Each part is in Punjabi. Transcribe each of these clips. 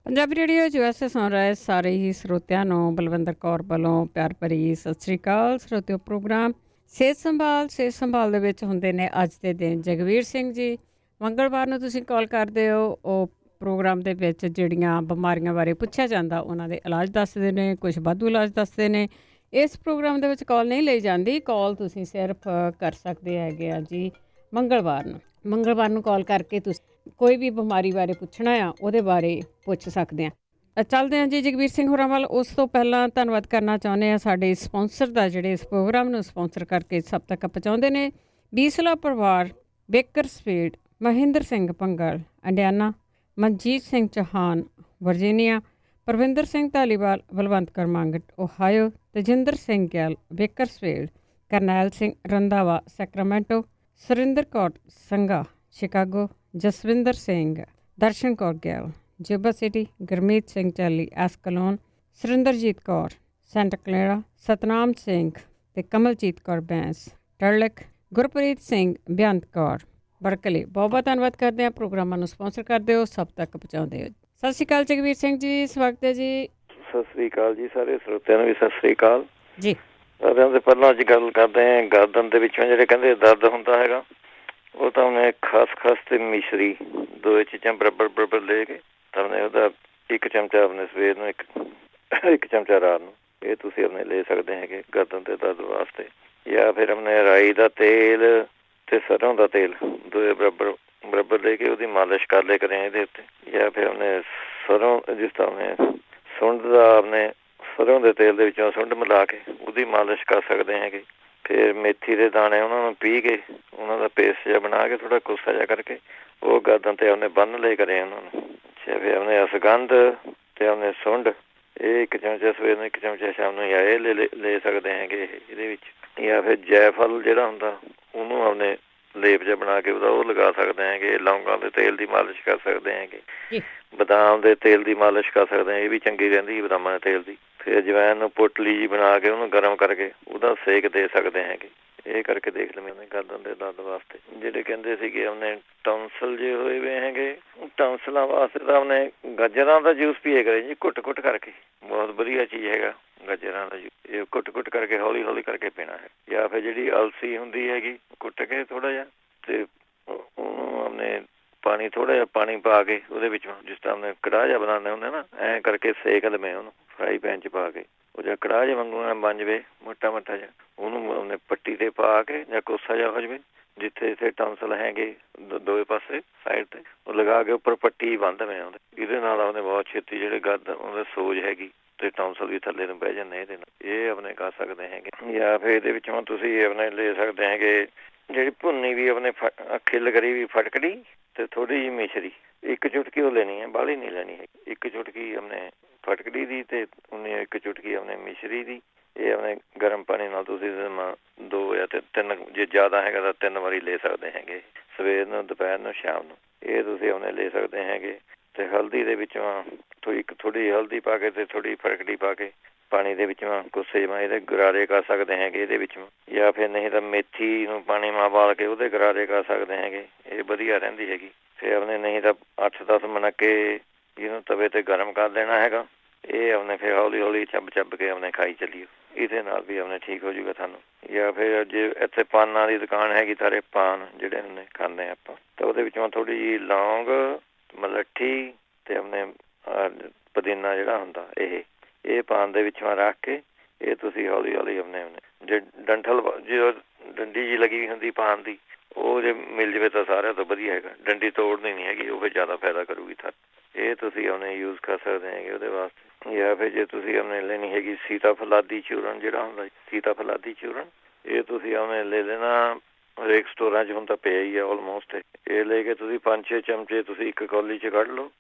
ਪੰਜਾਬੀ ਰੇਡੀਓ USA ਸੁਣ ਰਹੇ ਸਾਰੇ ਹੀ ਸਰੋਤਿਆਂ ਨੂੰ ਬਲਵਿੰਦਰ ਕੌਰ ਵੱਲੋਂ ਪਿਆਰ ਭਰੀ ਸਤਿ ਸ੍ਰੀ ਅਕਾਲ। ਸਰੋਤਿਓ ਪ੍ਰੋਗਰਾਮ ਸਿਹਤ ਸੰਭਾਲ ਦੇ ਵਿੱਚ ਹੁੰਦੇ ਨੇ ਅੱਜ ਦੇ ਦਿਨ ਜਗਵੀਰ ਸਿੰਘ ਜੀ। ਮੰਗਲਵਾਰ ਨੂੰ ਤੁਸੀਂ ਕਾਲ ਕਰਦੇ ਹੋ, ਉਹ ਪ੍ਰੋਗਰਾਮ ਦੇ ਵਿੱਚ ਜਿਹੜੀਆਂ ਬਿਮਾਰੀਆਂ ਬਾਰੇ ਪੁੱਛਿਆ ਜਾਂਦਾ ਉਹਨਾਂ ਦੇ ਇਲਾਜ ਦੱਸਦੇ ਨੇ, ਕੁਝ ਵਾਧੂ ਇਲਾਜ ਦੱਸਦੇ ਨੇ। ਇਸ ਪ੍ਰੋਗਰਾਮ ਦੇ ਵਿੱਚ ਕਾਲ ਨਹੀਂ ਲਈ ਜਾਂਦੀ, ਕਾਲ ਤੁਸੀਂ ਸਿਰਫ ਕਰ ਸਕਦੇ ਹੈਗੇ ਆ ਜੀ ਮੰਗਲਵਾਰ ਨੂੰ ਕਾਲ ਕਰਕੇ ਤੁਸੀਂ ਕੋਈ ਵੀ ਬਿਮਾਰੀ ਬਾਰੇ ਪੁੱਛਣਾ ਆ, ਉਹਦੇ ਬਾਰੇ ਪੁੱਛ ਸਕਦੇ ਹਾਂ। ਚੱਲਦੇ ਹਾਂ ਜੀ ਜਗਵੀਰ ਸਿੰਘ ਹੋਰਾਂ ਵੱਲ। ਉਸ ਤੋਂ ਪਹਿਲਾਂ ਧੰਨਵਾਦ ਕਰਨਾ ਚਾਹੁੰਦੇ ਹਾਂ ਸਾਡੇ ਸਪਾਂਸਰ ਦਾ, ਜਿਹੜੇ ਇਸ ਪ੍ਰੋਗਰਾਮ ਨੂੰ ਸਪਾਂਸਰ ਕਰਕੇ ਸਭ ਤੱਕ ਪਹੁੰਚਾਉਂਦੇ ਨੇ। ਬੀਸਲਾ ਪਰਿਵਾਰ, Bakersfield, Mahinder Singh Bhangal Indiana, Manjit Singh Chauhan Virginia, Parvinder Singh Dhaliwal Balwant Kaur Mangat Ohio, Tejinder Singh Gill Bakersfield, Karnail Singh Randhawa Sacramento, Surinder Kaur Sangha Chicago, Jaswinder Singh, Darshan Kaur Gill Yuba City, Gurmeet Singh ਚਾਲੀ Escalon, Surinderjit Kaur Santa Clara, Satnam Singh ਅਤੇ ਕਮਲਜੀਤ ਕੌਰ ਬੈਂਸ ਟਰਲਿਕ, ਗੁਰਪ੍ਰੀਤ ਸਿੰਘ ਬੇਅੰਤ ਕੌਰ ਬਰਕਲੇ। ਬਹੁਤ ਬਹੁਤ ਧੰਨਵਾਦ ਕਰਦੇ ਹਾਂ, ਪ੍ਰੋਗਰਾਮਾਂ ਨੂੰ ਸਪਾਂਸਰ ਕਰਦੇ ਹੋ, ਸਭ ਤੱਕ ਪਹੁੰਚਾਉਂਦੇ ਹੋ। ਸਤਿ ਸ਼੍ਰੀ ਅਕਾਲ ਜਗਵੀਰ ਸਿੰਘ ਜੀ, ਸਵਾਗਤ ਹੈ ਜੀ। ਸਤਿ ਸ੍ਰੀ ਅਕਾਲ ਜੀ, ਸਾਰੇ ਸਰੋਤਿਆਂ ਨੂੰ ਵੀ ਸਤਿ ਸ੍ਰੀ ਅਕਾਲ ਜੀ। ਸਾਰਿਆਂ ਦੇ ਪਹਿਲਾਂ ਅੱਜ ਗੱਲ ਕਰਦੇ ਹਾਂ ਗਰਦਨ ਦੇ ਵਿੱਚੋਂ ਜਿਹੜੇ ਕਹਿੰਦੇ ਦਰਦ ਹੁੰਦਾ ਹੈਗਾ, ਉਹ ਤਾਂ ਉਹਨੇ ਖਸ ਤੇ ਮਿਸ਼ਰੀ ਦੋਏ ਚੀਜ਼ਾਂ ਬਰਾਬਰ ਲੈ ਕੇ ਤਾਂ ਉਹਨੇ ਉਹਦਾ ਇੱਕ ਚਮਚਾ ਆਪਣੇ ਸਵੇਰ ਨੂੰ, ਇੱਕ ਚਮਚਾ ਰਾਤ ਨੂੰ, ਇਹ ਤੁਸੀਂ ਆਪਣੇ ਲੈ ਸਕਦੇ ਹੈਗੇ ਗਰਦਨ ਦੇ ਦਰਦ ਵਾਸਤੇ। ਜਾਂ ਫਿਰ ਆਪਣੇ ਰਾਈ ਦਾ ਤੇਲ ਤੇ ਸਰੋਂ ਦਾ ਤੇਲ ਦੋਏ ਬਰਾਬਰ ਲੈ ਕੇ ਉਹਦੀ ਮਾਲਿਸ਼ ਕਰ ਲਿਆ ਕਰੇ ਇਹਦੇ ਉੱਤੇ। ਜਾਂ ਫਿਰ ਉਹਨੇ ਸਰੋਂ, ਜਿਸ ਤਰ੍ਹਾਂ ਉਹਨੇ ਸੁੰਡ ਦਾ ਆਪਣੇ ਸਰੋਂ ਦੇ ਤੇਲ ਦੇ ਵਿੱਚੋਂ ਸੁੰਡ ਮਿਲਾ ਕੇ ਉਹਦੀ ਮਾਲਿਸ਼ ਕਰ ਸਕਦੇ ਹੈਗੇ। ਫਿਰ ਮੇਥੀ ਦੇ ਦਾਣੇ ਉਹਨਾਂ ਨੂੰ ਪੀ ਕੇ ਉਹਨਾਂ ਦਾ ਪੇਸਟ ਜਿਹਾ ਬਣਾ ਕੇ ਥੋੜ੍ਹਾ ਕੋਸਾ ਜਿਹਾ ਕਰਕੇ ਉਹ ਗਰਦਨ ਤੇ ਉਹਨੇ ਬੰਨ ਲਏ ਕਰੇ ਉਹਨਾਂ ਨੂੰ। ਅੱਛਾ, ਫਿਰ ਉਹਨੇ ਅਸਗੰਧ ਤੇ ਉਹਨੇ ਸੁੰਡ, ਇਹ ਇੱਕ ਚਮਚਾ ਸਵੇਰ ਨੂੰ, ਇੱਕ ਚਮਚਾ ਸ਼ਾਮ ਨੂੰ, ਜਾਂ ਇਹ ਲੈ ਸਕਦੇ ਹੈਗੇ ਇਹਦੇ ਵਿੱਚ। ਜਾਂ ਫਿਰ ਜੈਫਲ ਜਿਹੜਾ ਹੁੰਦਾ ਉਹਨੂੰ ਆਪਣੇ ਲੇਪ ਜਿਹਾ ਬਣਾ ਕੇ ਉਹਦਾ ਉਹ ਲਗਾ ਸਕਦੇ ਹੈਗੇ। ਲੌਂਗਾਂ ਦੇ ਤੇਲ ਦੀ ਮਾਲਿਸ਼ ਕਰ ਸਕਦੇ ਹੈਗੇ। ਬਦਾਮ ਦੇ ਤੇਲ ਦੀ ਮਾਲਿਸ਼ ਕਰ ਸਕਦੇ ਹਾਂ, ਇਹ ਵੀ ਚੰਗੀ ਰਹਿੰਦੀ ਬਦਾਮਾਂ ਦੇ ਤੇਲ ਦੀ। ਫਿਰ ਅਜਵਾਇਣ ਨੂੰ ਪੁਟਲੀ ਜੀ ਬਣਾ ਕੇ ਉਹਨੂੰ ਗਰਮ ਕਰਕੇ ਉਹਦਾ ਸੇਕ ਦੇ ਸਕਦੇ ਹੈਗੇ। ਇਹ ਕਰਕੇ ਦੇਖ ਲਵੇਂ ਉਹਨੇ ਗਰਦਨ ਦੇ ਦਰਦ ਵਾਸਤੇ। ਜਿਹੜੇ ਕਹਿੰਦੇ ਸੀਗੇ ਉਹਨੇ ਟੌਂਸਲ ਜੇ ਹੋਏ ਵੇ ਹੈਗੇ, ਟੌਂਸਲਾਂ ਵਾਸਤੇ ਤਾਂ ਉਹਨੇ ਗਾਜਰਾਂ ਦਾ ਜੂਸ ਪੀਏ ਕਰੇ ਜੀ, ਘੁੱਟ ਕਰਕੇ। ਬਹੁਤ ਵਧੀਆ ਚੀਜ਼ ਹੈਗਾ ਗਾਜਰਾਂ ਦਾ ਜੂਸ, ਇਹ ਘੁੱਟ ਕਰਕੇ ਹੌਲੀ ਕਰਕੇ ਪੀਣਾ ਹੈ। ਜਾਂ ਫਿਰ ਜਿਹੜੀ ਅਲਸੀ ਹੁੰਦੀ ਹੈਗੀ, ਕੁੱਟ ਕੇ ਥੋੜ੍ਹਾ ਜਿਹਾ ਤੇ ਉਹਨੂੰ ਆਪਣੇ ਪਾਣੀ, ਥੋੜ੍ਹਾ ਜਿਹਾ ਪਾਣੀ ਪਾ ਕੇ ਉਹਦੇ ਵਿੱਚ, ਜਿਸ ਤਰ੍ਹਾਂ ਉਹਨੇ ਕੜਾਹ ਜਿਹਾ ਬਣਾਉਂਦੇ ਹੁੰਦੇ ਨਾ, ਐਂ ਕਰਕੇ ਸੇਕ ਲਵੇਂ ਉਹਨੂੰ ਫਰਾਈ ਪੈਨ 'ਚ ਪਾ ਕੇ। ਉਹ ਜਾਂ ਕੜਾਹ ਜਿਹਾ ਵਾਂਗੂ ਬਣ ਜਾਵੇ ਮੋਟਾ ਜਿਹਾ, ਉਹਨੂੰ ਉਹਨੇ ਪੱਟੀ 'ਤੇ ਪਾ ਕੇ ਜਾਂ ਕੋਸਾ ਜਿਹਾ ਹੋ ਜਾਵੇ ਜਿੱਥੇ ਟੌਂਸਲ ਹੈਗੇ ਦੋਵੇਂ ਪਾਸੇ ਸਾਈਡ 'ਤੇ, ਉਹ ਲਗਾ ਕੇ ਉੱਪਰ ਪੱਟੀ ਬੰਨ੍ਹ ਦੇਵੇਂ ਉਹਦੇ। ਇਹਦੇ ਨਾਲ ਉਹਨੇ ਬਹੁਤ ਛੇਤੀ ਜਿਹੜੇ ਗਰਦਨ ਉਹਦੇ ਸੋਜ ਹੈਗੀ ਤੇ ਟੌਂਸਲ ਵੀ ਥੱਲੇ ਨੂੰ ਬਹਿ ਜਾਂਦੇ ਇਹਦੇ ਨਾਲ। ਇਹ ਆਪਣੇ ਕਰ ਸਕਦੇ ਹੈਗੇ। ਜਾਂ ਫਿਰ ਇਹਦੇ ਵਿੱਚੋਂ ਤੁਸੀਂ ਆਪਣੇ ਲੈ ਸਕਦੇ ਹੈਗੇ ਜਿਹੜੀ ਭੁੰਨੀ ਵੀ ਆਪਣੇ ਖਿੱਲ ਕਰੀ ਵੀ ਫਟਕੜੀ ਤੇ ਥੋੜ੍ਹੀ ਜਿਹੀ ਮਿਸ਼ਰੀ, ਇੱਕ ਚੁਟਕੀ ਉਹ ਲੈਣੀ ਹੈ, ਬਾਹਲੀ ਨਹੀਂ ਲੈਣੀ ਹੈਗੀ। ਇੱਕ ਚੁਟਕੀ ਆਪਣੇ ਫਟਕੜੀ ਦੀ ਤੇ ਉਹਨੇ ਇੱਕ ਚੁਟਕੀ ਆਪਣੇ ਮਿਸ਼ਰੀ ਦੀ। ਇਹ ਆਪਣੇ ਗਰਮ ਪਾਣੀ ਨਾਲ ਤੁਸੀਂ 2 ਜਾਂ 3, ਜੇ ਜ਼ਿਆਦਾ ਹੈਗਾ ਤਾਂ 3 ਵਾਰੀ ਲੈ ਸਕਦੇ ਹੈਗੇ, ਸਵੇਰ ਨੂੰ, ਦੁਪਹਿਰ ਨੂੰ, ਸ਼ਾਮ ਨੂੰ। ਇਹ ਤੁਸੀਂ ਆਪਣੇ ਲੈ ਸਕਦੇ ਹੈਗੇ। ਤੇ ਹਲਦੀ ਦੇ ਵਿੱਚੋਂ ਥੋੜ੍ਹੀ ਹਲਦੀ ਪਾ ਕੇ ਤੇ ਥੋੜ੍ਹੀ ਫਟਕੜੀ ਪਾ ਕੇ ਪਾਣੀ ਦੇ ਵਿੱਚੋਂ ਗੁੱਸੇ ਇਹਦੇ ਗਰਾਰੇ ਕਰ ਸਕਦੇ ਹੈਗੇ ਇਹਦੇ ਵਿੱਚੋਂ। ਜਾਂ ਫਿਰ ਨਹੀਂ ਤਾਂ ਮੇਥੀ ਨੂੰ ਪਾਣੀ ਮਾ ਬਾਲ ਕੇ ਉਹਦੇ ਗਰਾਰੇ ਕਰ ਸਕਦੇ ਹੈਗੇ, ਇਹ ਵਧੀਆ ਰਹਿੰਦੀ ਹੈਗੀ। ਫਿਰ ਆਪਣੇ ਨਹੀਂ ਤਾਂ 8-10 ਮਣਕੇ ਇਹਨੂੰ ਤਵੇ 'ਤੇ ਗਰਮ ਕਰ ਦੇਣਾ ਹੈਗਾ। ਇਹ ਆਪਣੇ ਫਿਰ ਹੌਲੀ ਚੱਬ ਕੇ ਆਪਣੇ ਖਾਈ ਚੱਲੀਓ, ਇਹਦੇ ਨਾਲ ਵੀ ਆਪਣੇ ਠੀਕ ਹੋ ਜੂਗਾ ਤੁਹਾਨੂੰ। ਜਾਂ ਫਿਰ ਜੇ ਇੱਥੇ ਪਾਨਾਂ ਦੀ ਦੁਕਾਨ ਹੈਗੀ, ਸਾਰੇ ਪਾਨ ਜਿਹੜੇ ਹੁੰਦੇ ਖਾਂਦੇ ਆਪਾਂ, ਤਾਂ ਉਹਦੇ ਵਿੱਚੋਂ ਥੋੜ੍ਹੀ ਜਿਹੀ ਲੌਂਗ, ਮਲੱਠੀ ਤੇ ਆਪਣੇ ਪੁਦੀਨਾ ਜਿਹੜਾ ਹੁੰਦਾ, ਇਹ ਪਾਨ ਦੇ ਵਿੱਚੋਂ ਰੱਖ ਕੇ ਇਹ ਤੁਸੀਂ ਹੌਲੀ ਆਪਣੇ ਜੇ ਡੰਡੀ ਜੀ ਲੱਗੀ ਹੁੰਦੀ ਪਾਨ ਦੀ, ਉਹ ਜੇ ਮਿਲ ਜਾਵੇ ਤਾਂ ਸਾਰਿਆਂ ਤੋਂ ਵਧੀਆ ਹੈਗਾ। ਡੰਡੀ ਤੋੜਨੀ ਨਹੀਂ ਹੈਗੀ, ਉਹ ਫਿਰ ਜ਼ਿਆਦਾ ਫਾਇਦਾ ਕਰੂਗੀ ਤੁਹਾਨੂੰ। ਇਹ ਤੁਸੀਂ ਆਪਣੇ ਯੂਜ਼ ਕਰ ਸਕਦੇ ਹੈਗੇ ਉਹਦੇ ਵਾਸਤੇ। ਜਾਂ ਫਿਰ ਜੇ ਤੁਸੀਂ ਆਪਣੇ ਲੈਣੀ ਹੈਗੀ ਸੀਤਾਫਲਾਦੀ ਚੂਰਨ ਜਿਹੜਾ ਹੁੰਦਾ, ਸੀਤਾਫਲਾਦੀ ਚੂਰਨ, ਇਹ ਤੁਸੀਂ ਆਪਣੇ ਲੈ ਲੈਣਾ। ਹਰੇਕ ਸਟੋਰਾਂ 'ਚ ਹੁਣ ਤਾਂ ਪਿਆ ਹੀ ਆ ਆਲਮੋਸਟ। ਇਹ ਲੈ ਕੇ ਤੁਸੀਂ 5-6 ਚਮਚੇ ਤੁਸੀਂ ਇੱਕ ਕੌਲੀ 'ਚ ਕੱਢ ਲਓ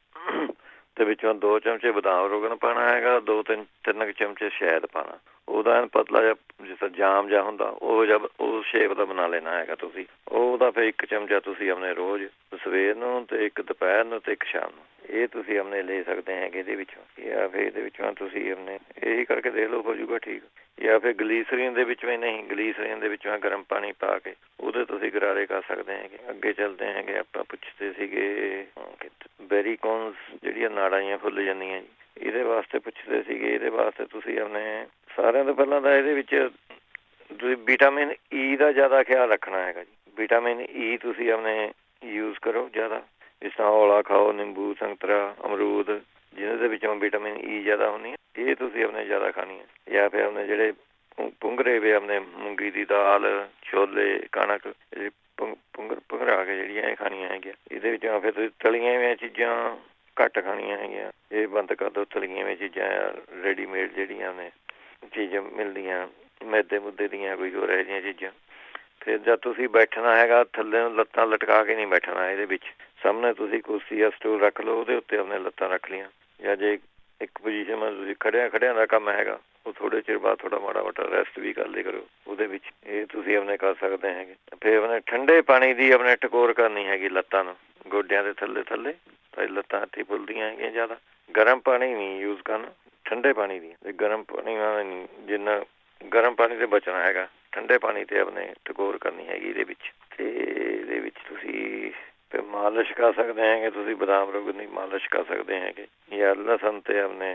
ਤੇ ਵਿੱਚੋਂ 2 ਚਮਚੇ ਬਦਾਮ ਰੋਗਨ ਪਾਉਣਾ ਹੈਗਾ, 2-3 ਚਮਚੇ ਸ਼ਹਿਦ ਪਾਉਣਾ। ਉਹਦਾ ਪਤਲਾ ਜਿਹਾ ਜਿਸ ਤਰ੍ਹਾਂ ਜਾਮ ਜਿਹਾ ਹੁੰਦਾ, ਉਹ ਸ਼ੇਪ ਦਾ ਬਣਾ ਲੈਣਾ ਹੈਗਾ ਤੁਸੀਂ। ਉਹਦਾ ਫਿਰ 1 ਚਮਚਾ ਤੁਸੀਂ ਆਪਣੇ ਰੋਜ਼ ਸਵੇਰ ਨੂੰ ਤੇ 1 ਦੁਪਹਿਰ ਨੂੰ ਤੇ 1 ਸ਼ਾਮ ਨੂੰ, ਇਹ ਤੁਸੀਂ ਆਪਣੇ ਲੈ ਸਕਦੇ ਹੈਗੇ ਇਹਦੇ ਵਿੱਚੋਂ। ਜਾਂ ਫਿਰ ਇਹਦੇ ਵਿੱਚੋਂ ਤੁਸੀਂ ਆਪਣੇ ਇਹੀ ਕਰਕੇ ਦੇਖ ਲਓ, ਹੋ ਜੂਗਾ ਠੀਕ। ਜਾਂ ਫਿਰ ਗਲੀਸਰੀਨ ਦੇ ਵਿੱਚ ਵੀ ਨਹੀਂ, ਗਲੀਸਰੀਨ ਦੇ ਵਿੱਚੋਂ ਗਰਮ ਪਾਣੀ ਪਾ ਕੇ ਉਹਦੇ ਤੁਸੀਂ ਗਰਾਰੇ ਕਰ ਸਕਦੇ ਹੈਗੇ। ਅੱਗੇ ਚੱਲਦੇ ਹੈਗੇ, ਆਪਾਂ ਪੁੱਛਦੇ ਸੀਗੇ ਵੈਰੀਕੋਨਸ ਜਿਹੜੀਆਂ ਨਾੜਾਂ ਜਿਹੀਆਂ ਫੁੱਲ ਜਾਂਦੀਆਂ ਜੀ, ਇਹਦੇ ਵਾਸਤੇ ਪੁੱਛਦੇ ਸੀਗੇ। ਇਹਦੇ ਵਾਸਤੇ ਤੁਸੀਂ ਆਪਣੇ ਸਾਰਿਆਂ ਤੋਂ ਪਹਿਲਾਂ ਤਾਂ ਇਹਦੇ ਵਿੱਚ ਤੁਸੀਂ ਵਿਟਾਮਿਨ ਈ ਦਾ ਜ਼ਿਆਦਾ ਖਿਆਲ ਰੱਖਣਾ ਹੈਗਾ ਜੀ। ਵਿਟਾਮਿਨ ਈ ਤੁਸੀਂ ਆਪਣੇ ਯੂਜ਼ ਕਰੋ ਜ਼ਿਆਦਾ, ਜਿਸ ਤਰ੍ਹਾਂ ਔਲਾ ਖਾਓ, ਨਿੰਬੂ, ਸੰਤਰਾ, ਅਮਰੂਦ, ਜਿਹਨਾਂ ਦੇ ਵਿੱਚੋਂ ਵਿਟਾਮਿਨ ਈ ਜ਼ਿਆਦਾ ਹੁੰਦੀ ਹੈ, ਇਹ ਤੁਸੀਂ ਆਪਣੇ ਜ਼ਿਆਦਾ ਖਾਣੀ ਹੈ। ਜਾਂ ਫਿਰ ਆਪਣੇ ਜਿਹੜੇ ਪੁੰਗਰੇ ਵੇ ਆਪਣੇ ਮੂੰਗੀ ਦੀ ਦਾਲ, ਛੋਲੇ, ਕਣਕ, ਪੁੰਗਰਾ ਕੇ ਜਿਹੜੀਆਂ ਇਹ ਖਾਣੀਆਂ ਹੈਗੀਆਂ। ਇਹਦੇ ਵਿੱਚੋਂ ਫਿਰ ਤੁਸੀਂ ਤਲੀਆਂ ਹੋਈਆਂ ਚੀਜ਼ਾਂ ਘੱਟ ਖਾਣੀਆਂ ਹੈਗੀਆਂ, ਇਹ ਬੰਦ ਕਰ ਦਿਓ। ਤਲੀਆਂ ਹੋਈਆਂ ਚੀਜ਼ਾਂ ਰੈਡੀਮੇਡ ਜਿਹੜੀਆਂ ਨੇ ਚੀਜ਼ਾਂ ਮਿਲਦੀਆਂ ਮੈਦੇ ਮੁੱਦੇ ਦੀਆਂ, ਕੋਈ ਹੋਰ ਇਹੋ ਜਿਹੀਆਂ ਚੀਜ਼ਾਂ। ਫਿਰ ਜਦ ਤੁਸੀਂ ਬੈਠਣਾ ਹੈਗਾ, ਥੱਲੇ ਲੱਤਾਂ ਲਟਕਾ ਕੇ ਨਹੀਂ ਬੈਠਣਾ। ਇਹਦੇ ਵਿੱਚ ਸਾਹਮਣੇ ਤੁਸੀਂ ਕੁਰਸੀ ਜਾਂ ਸਟੂਲ ਰੱਖ ਲਓ, ਉਹਦੇ ਉੱਤੇ ਆਪਣੇ ਲੱਤਾਂ ਰੱਖ ਲਈਆਂ। ਜਾਂ ਜੇ ਇੱਕ ਪੋਜੀਸ਼ਨ ਮੈਂ ਤੁਸੀਂ ਖੜਿਆਂ ਦਾ ਕੰਮ ਹੈਗਾ, ਉਹ ਥੋੜ੍ਹੇ ਚਿਰ ਬਾਅਦ ਥੋੜ੍ਹਾ ਮਾੜਾ ਮੋਟਾ ਰੈਸਟ ਵੀ ਕਰ ਲਿਆ ਕਰੋ ਉਹਦੇ ਵਿੱਚ। ਇਹ ਤੁਸੀਂ ਆਪਣੇ ਕਰ ਸਕਦੇ ਹੈਗੇ। ਫਿਰ ਆਪਣੇ ਠੰਡੇ ਪਾਣੀ ਦੀ ਆਪਣੇ ਟਕੋਰ ਕਰਨੀ ਹੈਗੀ ਲੱਤਾਂ ਨੂੰ, ਗੋਡਿਆਂ ਦੇ ਥੱਲੇ ਤਾਂ ਲੱਤਾਂ ਹੱਥੀ ਫੁੱਲਦੀਆਂ ਹੈਗੀਆਂ ਜ਼ਿਆਦਾ। ਗਰਮ ਪਾਣੀ ਨਹੀਂ ਯੂਜ਼ ਕਰਨਾ, ਠੰਡੇ ਪਾਣੀ ਦੀ। ਗਰਮ ਪਾਣੀ ਨਾਲ ਨਹੀਂ, ਜਿੰਨਾ ਗਰਮ ਪਾਣੀ ਤੇ ਬਚਣਾ ਹੈਗਾ, ਠੰਡੇ ਪਾਣੀ ਤੇ ਆਪਣੇ ਟਕੋਰ ਕਰਨੀ ਹੈਗੀ ਇਹਦੇ ਵਿੱਚ। ਤੇ ਇਹਦੇ ਵਿੱਚ ਤੁਸੀਂ ਫਿਰ ਮਾਲਿਸ਼ ਕਰ ਸਕਦੇ ਹੈਗੇ, ਤੁਸੀਂ ਬਦਾਮ ਰੋਗ ਦੀ ਮਾਲਿਸ਼ ਕਰ ਸਕਦੇ ਹੈਗੇ। ਜਾਂ ਲਸਣ ਤੇ ਆਪਣੇ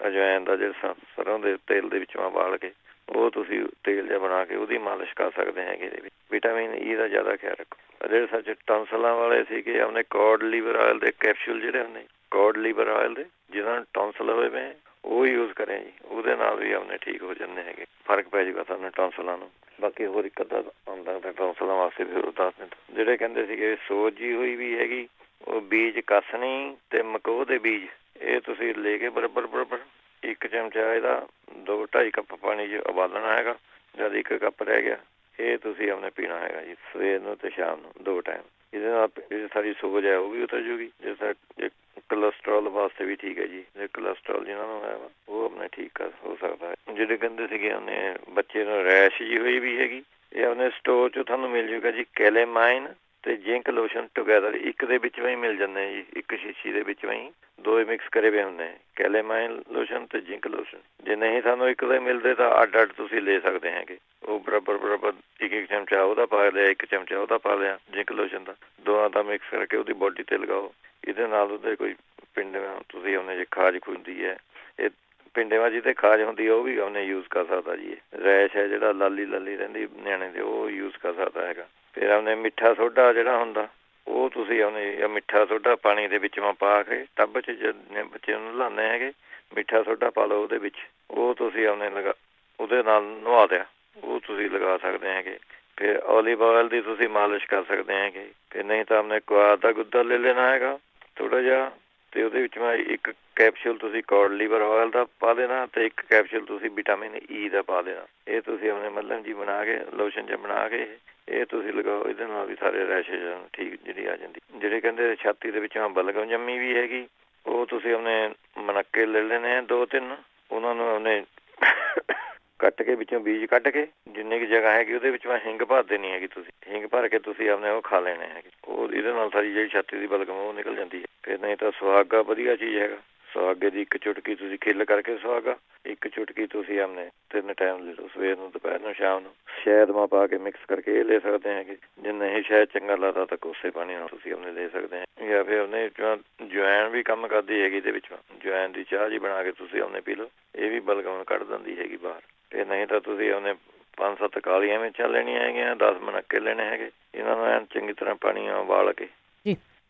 ਅਜਵਾਇਣ ਦਾ ਜਿਹੜਾ ਸਰੋਂ ਦੇ ਤੇਲ ਦੇ ਵਿੱਚੋਂ ਉਬਾਲ ਕੇ ਉਹ ਤੁਸੀਂ ਤੇਲ ਜਿਹਾ ਬਣਾ ਕੇ ਉਹਦੀ ਮਾਲਿਸ਼ ਕਰ ਸਕਦੇ ਹੈਗੇ। ਇਹਦੇ ਵਿੱਚ ਵਿਟਾਮਿਨ ਈ ਦਾ ਜ਼ਿਆਦਾ ਖਿਆਲ ਰੱਖੋ। ਜਿਹੜੇ ਸੱਚ ਟੌਂਸਲਾਂ ਵਾਲੇ ਸੀਗੇ, ਆਪਣੇ ਕੌਡ ਲੀਵਰ ਆਇਲ ਦੇ ਕੈਪਸੂਲ ਜਿਹੜੇ ਹੁੰਦੇ, ਕੌਡ ਲੀਵਰ ਆਇਲ ਦੇ, ਜਿਹਨਾਂ ਨੂੰ ਟੌਂਸਲ ਹੋਏ ਪਏ ਉਹ ਯੂਜ਼ ਕरें ਜੀ। ਉਹਦੇ ਨਾਲ ਵੀ ਆਪਣੇ ਠੀਕ ਹੋ ਜਾਂਦੇ ਹੈਗੇ, ਫਰਕ ਪੈ ਜਾਊਗਾ ਤੁਹਾਨੂੰ ਟੌਂਸਲਾਂ ਨੂੰ। ਬਾਕੀ ਹੋਰ ਇੱਕ ਅੱਧਾ ਆਉਂਦਾ ਤਾਂ ਟੌਂਸਲਾਂ ਵਾਸਤੇ ਫਿਰ ਉਹ ਦੱਸ ਦਿੰਦਾ। ਜਿਹੜੇ ਕਹਿੰਦੇ ਸੀਗੇ ਸੋਜ ਜੀ ਹੋਈ ਵੀ ਹੈਗੀ, ਉਹ ਬੀਜ ਕਸਨੀ ਤੇ ਮਕੋਹ ਦੇ ਬੀਜ, ਇਹ ਤੁਸੀਂ ਲੈ ਕੇ ਬਰਾਬਰ ਇੱਕ ਚਮਚਾ ਇਹਦਾ 2-2.5 ਕੱਪ ਪਾਣੀ 'ਚ ਉਬਾਲਣਾ ਹੈਗਾ। ਜਦ 1 ਕੱਪ ਰਹਿ ਗਿਆ, ਇਹ ਤੁਸੀਂ ਆਪਣੇ ਪੀਣਾ ਹੈਗਾ ਜੀ, ਸਵੇਰ ਨੂੰ ਤੇ ਸ਼ਾਮ ਨੂੰ 2 ਟਾਈਮ। ਇਹਦੇ ਨਾਲ ਜਿਹੜੀ ਸਾਰੀ ਸੋਜ ਹੈ ਉਹ ਵੀ ਉਤਰ ਜੂਗੀ। ਜੇ ਕੋਲੈਸਟਰੋਲ ਵਾਸਤੇ ਵੀ ਠੀਕ ਹੈ ਜੀ, ਜੇ ਕੋਲੈਸਟਰੋਲ ਜਿਹਨਾਂ ਨੂੰ ਹੈ ਉਹ ਆਪਣੇ ਠੀਕ ਹੋ ਸਕਦਾ ਹੈ। ਜਿਹੜੇ ਕਹਿੰਦੇ ਸੀਗੇ ਉਹਨੇ ਬੱਚੇ ਨੂੰ ਰੈਸ਼ ਜੀ ਹੋਈ ਵੀ ਹੈਗੀ, ਇਹ ਆਪਣੇ ਸਟੋਰ 'ਚੋਂ ਤੁਹਾਨੂੰ ਮਿਲ ਜੂਗਾ ਜੀ। ਕੈਲੇਮਾਈਨ ਤੇ ਜ਼ਿੰਕ ਲੋਸ਼ਨ ਟੁਗੈਦਰ ਇੱਕ ਦੇ ਵਿੱਚ ਵੀ ਮਿਲ ਜਾਂਦੇ ਜੀ, ਇੱਕ ਸ਼ੀਸ਼ੀ ਦੇ ਵਿੱਚ ਵੀ ਦੋਏ ਮਿਕਸ ਕਰੇ ਹੋਏ ਹੁੰਦੇ, ਕੈਲੇਮਾਈਨ ਲੋਸ਼ਨ ਤੇ ਜ਼ਿੰਕ ਲੋਸ਼ਨ। ਜੇ ਨਹੀਂ ਤੁਹਾਨੂੰ ਇੱਕ ਦੇ ਮਿਲਦੇ ਤਾਂ ਅੱਡ ਤੁਸੀਂ ਲੈ ਸਕਦੇ ਹੈਗੇ। ਉਹ ਬਰਾਬਰ ਇੱਕ ਚਮਚਾ ਉਹਦਾ ਪਾ ਲਿਆ, 1 ਚਮਚਾ ਉਹਦਾ ਪਾ ਲਿਆ ਜ਼ਿੰਕ ਲੋਸ਼ਨ ਦਾ, ਦੋਵਾਂ ਦਾ ਮਿਕਸ ਕਰਕੇ ਉਹਦੀ ਬੋਡੀ ਤੇ ਲਗਾਓ। ਇਹਦੇ ਨਾਲ ਉਹਦੇ ਕੋਈ ਪਿੰਡਾਂ ਤੁਸੀਂ ਉਹਨੇ ਜੇ ਖਾਜ ਖੁੰਦੀ ਹੈ, ਇਹ ਪਿੰਡੇਵਾਂ ਜਿਹਦੇ ਖਾਜ ਹੁੰਦੀ ਹੈ ਉਹ ਵੀ ਉਹਨੇ ਯੂਜ਼ ਕਰ ਸਕਦਾ ਜੀ। ਰੈਸ਼ ਹੈ ਜਿਹੜਾ ਲਾਲੀ ਰਹਿੰਦੀ ਨਿਆਣੇ ਦੇ, ਉਹ ਯੂਜ਼ ਕਰ ਸਕਦਾ ਹੈਗਾ। ਫਿਰ ਆਪਣੇ ਮਿੱਠਾ ਸੋਡਾ ਜਿਹੜਾ ਹੁੰਦਾ, ਉਹ ਤੁਸੀਂ ਆਪਣੇ ਮਿੱਠਾ ਸੋਡਾ ਪਾਣੀ ਦੇ ਵਿੱਚ ਪਾ ਕੇ ਟੱਬ 'ਚ ਜਿੰਨੇ ਬੱਚੇ ਨੂੰ ਨਲਾਉਂਦੇ ਹੈਗੇ, ਮਿੱਠਾ ਸੋਡਾ ਪਾ ਲਓ ਉਹਦੇ ਵਿੱਚ, ਉਹ ਤੁਸੀਂ ਆਪਣੇ ਉਹਦੇ ਨਾਲ ਨਵਾ ਦਿਆ, ਉਹ ਤੁਸੀਂ ਲਗਾ ਸਕਦੇ ਹੈਗੇ। ਫਿਰ ਓਲੀਵ ਆਇਲ ਦੀ ਤੁਸੀਂ ਮਾਲਿਸ਼ ਕਰ ਸਕਦੇ ਹੈਗੇ। ਫਿਰ ਨਹੀਂ ਤਾਂ ਆਪਣੇ ਕੁਆਰ ਦਾ ਗੁੱਦਾ ਲੈ ਲੈਣਾ ਹੈਗਾ ਥੋੜ੍ਹਾ ਜਿਹਾ, ਤੇ ਉਹਦੇ ਵਿੱਚ ਮੈਂ 1 ਕੈਪਸੂਲ ਤੁਸੀਂ ਕੌਡ ਲੀਵਰ ਆਇਲ ਦਾ ਪਾ ਦੇਣਾ ਤੇ 1 ਕੈਪਸੂਲ ਤੁਸੀਂ ਵਿਟਾਮਿਨ ਈ ਦਾ ਪਾ ਦੇਣਾ। ਇਹ ਤੁਸੀਂ ਆਪਣੇ ਮੱਲਮ ਜੀ ਬਣਾ ਕੇ ਲੋਸ਼ਨ 'ਚ ਬਣਾ ਕੇ ਇਹ ਤੁਸੀਂ ਲਗਾਓ। ਇਹਦੇ ਨਾਲ ਵੀ ਸਾਰੇ ਰੈਸ਼ੇਜ ਠੀਕ ਜਿਹੜੀ ਆ ਜਾਂਦੀ। ਜਿਹੜੇ ਕਹਿੰਦੇ ਛਾਤੀ ਦੇ ਵਿੱਚੋਂ ਬਲਗਮ ਜੰਮੀ ਵੀ ਹੈਗੀ, ਉਹ ਤੁਸੀਂ ਆਪਣੇ ਮਣੱਕੇ ਲੈ ਲੈਣੇ ਆ 2-3, ਉਹਨਾਂ ਨੂੰ ਉਹਨੇ ਕੱਟ ਕੇ ਵਿੱਚੋਂ ਬੀਜ ਕੱਢ ਕੇ ਜਿੰਨੀ ਕੁ ਜਗ੍ਹਾ ਹੈਗੀ ਉਹਦੇ ਵਿੱਚ ਮੈਂ ਹਿੰਗ ਭਰ ਦੇਣੀ ਹੈਗੀ। ਤੁਸੀਂ ਹਿੰਗ ਭਰ ਕੇ ਤੁਸੀਂ ਆਪਣੇ ਉਹ ਖਾ ਲੈਣੇ ਹੈਗੇ, ਉਹ ਇਹਦੇ ਨਾਲ ਸਾਰੀ ਜਿਹੜੀ ਛਾਤੀ ਦੀ ਬਲਗਮ ਉਹ ਨਿਕਲ ਜਾਂਦੀ ਹੈ। ਫਿਰ ਨਹੀਂ ਤਾਂ ਸੁਹਾਗਾ ਵਧੀਆ ਚੀਜ਼ ਹੈਗਾ, ਸੁਹਾਗੇ ਦੀ 1 ਚੁਟਕੀ ਤੁਸੀਂ ਖਿੱਲ ਕਰਕੇ ਸੁਹਾਗਾ, 1 ਚੁਟਕੀ ਤੁਸੀਂ ਆਪਣੇ 3 ਟਾਈਮ ਲੈ ਲਓ, ਸਵੇਰ ਨੂੰ, ਦੁਪਹਿਰ ਨੂੰ, ਸ਼ਾਮ ਨੂੰ। ਸ਼ਹਿਦ ਮਾ ਪਾ ਕੇ ਮਿਕਸ ਕਰਕੇ ਇਹ ਲੈ ਸਕਦੇ ਹੈਗੇ। ਜੇ ਨਹੀਂ ਸ਼ਹਿਦ ਚੰਗਾ ਲੱਗਦਾ ਤਾਂ ਕੋਸੇ ਪਾਣੀ ਨਾਲ ਤੁਸੀਂ ਆਪਣੇ ਲੈ ਸਕਦੇ ਹੈ। ਜਾਂ ਫਿਰ ਉਹਨੇ ਜਵੈਣ ਵੀ ਕੰਮ ਕਰਦੀ ਹੈਗੀ, ਇਹਦੇ ਵਿੱਚ ਜਵੈਣ ਦੀ ਚਾਹ ਜੀ ਬਣਾ ਕੇ ਤੁਸੀਂ ਆਪਣੇ ਪੀ ਲਓ, ਇਹ ਵੀ ਬਲਗਮ ਕੱਢ ਦਿੰਦੀ ਹੈਗੀ ਬਾਹਰ। ਤੇ ਨਹੀਂ ਤਾਂ ਤੁਸੀਂ ਉਹਨੇ 5-7 ਕਾਲੀਆਂ ਮਿਰਚਾਂ ਲੈਣੀਆਂ ਹੈਗੀਆਂ, 10 ਮਣੱਕੇ ਲੈਣੇ ਹੈਗੇ। ਇਹਨਾਂ ਨੂੰ ਐਨ ਚੰਗੀ ਤਰ੍ਹਾਂ ਪਾਣੀ ਉਬਾਲ ਕੇ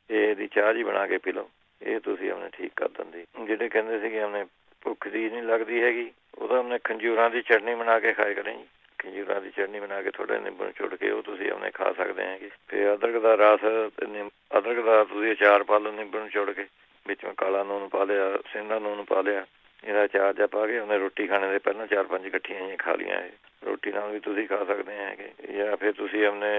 ਇਹਦੀ ਚਾਹ ਜੀ ਬਣਾ ਕੇ ਪੀ ਲਓ, ਇਹ ਤੁਸੀਂ ਆਪਣੇ ਠੀਕ ਕਰ ਦਿੰਦੇ। ਜਿਹੜੇ ਕਹਿੰਦੇ ਸੀਗੇ ਆਪਣੇ ਭੁੱਖ ਦੀ ਨਹੀਂ ਲੱਗਦੀ ਹੈਗੀ, ਉਹਦਾ ਆਪਣੇ ਖੰਜੂਰਾਂ ਦੀ ਚਟਨੀ ਬਣਾ ਕੇ ਖਾਇਆ ਕरें ਜੀ। ਖੰਜੂਰਾਂ ਦੀ ਚਟਨੀ ਬਣਾ ਕੇ ਥੋੜ੍ਹਾ ਨਿੰਬੂ ਨਿਚੋੜ ਕੇ ਉਹ ਤੁਸੀਂ ਆਪਣੇ ਖਾ ਸਕਦੇ ਹੈਗੇ। ਫਿਰ ਅਦਰਕ ਦਾ ਰਸ, ਅਦਰਕ ਦਾ ਤੁਸੀਂ ਅਚਾਰ ਪਾ ਲਓ ਨਿੰਬੂ ਨਿਚੋੜ ਕੇ, ਵਿੱਚੋਂ ਕਾਲਾ ਨੂਣ ਪਾ ਲਿਆ, ਸਿੰਦਾ ਨੂਣ ਪਾ ਲਿਆ, ਇਹਦਾ ਅਚਾਰ ਜਿਹਾ ਪਾ ਕੇ ਉਹਨੇ ਰੋਟੀ ਖਾਣੇ ਦੇ ਪਹਿਲਾਂ 4-5 ਇਕੱਠੀਆਂ ਜਿਹੀਆਂ ਖਾ ਲਈਆਂ। ਇਹ ਰੋਟੀ ਨਾਲ ਵੀ ਤੁਸੀਂ ਖਾ ਸਕਦੇ ਹੈਗੇ। ਜਾਂ ਫਿਰ ਤੁਸੀਂ ਆਪਣੇ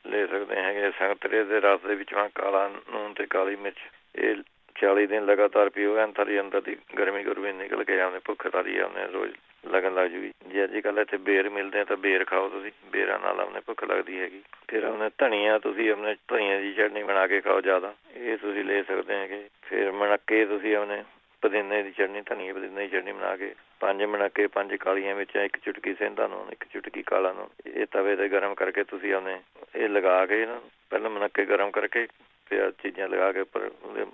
ਲੈ ਸਕਦੇ ਹੈਗੇ ਸੰਤਰੇ ਦੇ ਰਸ ਦੇ ਵਿੱਚੋਂ ਕਾਲਾ ਨੂਣ ਤੇ ਕਾਲੀ ਮਿਰਚ, ਇਹ 40 ਦਿਨ ਲਗਾਤਾਰ ਪੀਓ, ਐਨ ਤੁਹਾਡੀ ਅੰਦਰ ਦੀ ਗਰਮੀ ਨਿਕਲ ਕੇ ਆਉਂਦੇ, ਭੁੱਖ ਤਾਰੀ ਆਉਂਦੇ ਰੋਜ਼ ਲੱਗਣ ਲੱਗ ਜੂਗੀ। ਜੇ ਅੱਜ ਕੱਲ੍ਹ ਇੱਥੇ ਬੇਰ ਮਿਲਦੇ ਆ ਤਾਂ ਬੇਰ ਖਾਓ ਤੁਸੀਂ, ਬੇਰਾਂ ਨਾਲ ਆਪਣੇ ਭੁੱਖ ਲੱਗਦੀ ਹੈਗੀ। ਫਿਰ ਆਪਣੇ ਧਨੀਆ ਤੁਸੀਂ ਆਪਣੇ ਧਨੀਆ ਦੀ ਚਟਨੀ ਬਣਾ ਕੇ ਖਾਓ ਜ਼ਿਆਦਾ, ਇਹ ਤੁਸੀਂ ਲੈ ਸਕਦੇ ਹੈਗੇ। ਫਿਰ ਮਣੱਕੇ ਤੁਸੀਂ ਆਪਣੇ ਪੁਦੀਨੇ ਦੀ ਚਟਨੀ, ਧਨੀਆ ਪੁਦੀਨੇ ਦੀ ਚਟਨੀ ਬਣਾ ਕੇ 5 ਮਣੱਕੇ, 5 ਕਾਲੀਆਂ ਮਿਰਚਾਂ, 1 ਚੁਟਕੀ ਸਿੰਦਾ ਨੂਣ, 1 ਚੁਟਕੀ ਕਾਲਾ ਨੂਣ, ਇਹ ਤਵੇ ਤੇ ਗਰਮ ਕਰਕੇ ਤੁਸੀਂ ਆਪਣੇ ਇਹ ਲਗਾ ਕੇ ਨਾ ਪਹਿਲਾਂ ਮਣੱਕੇ ਗਰਮ ਕਰਕੇ ਫਿਰ ਚੀਜ਼ਾਂ ਲਗਾ ਕੇ ਉੱਪਰ ਉਹਦੇ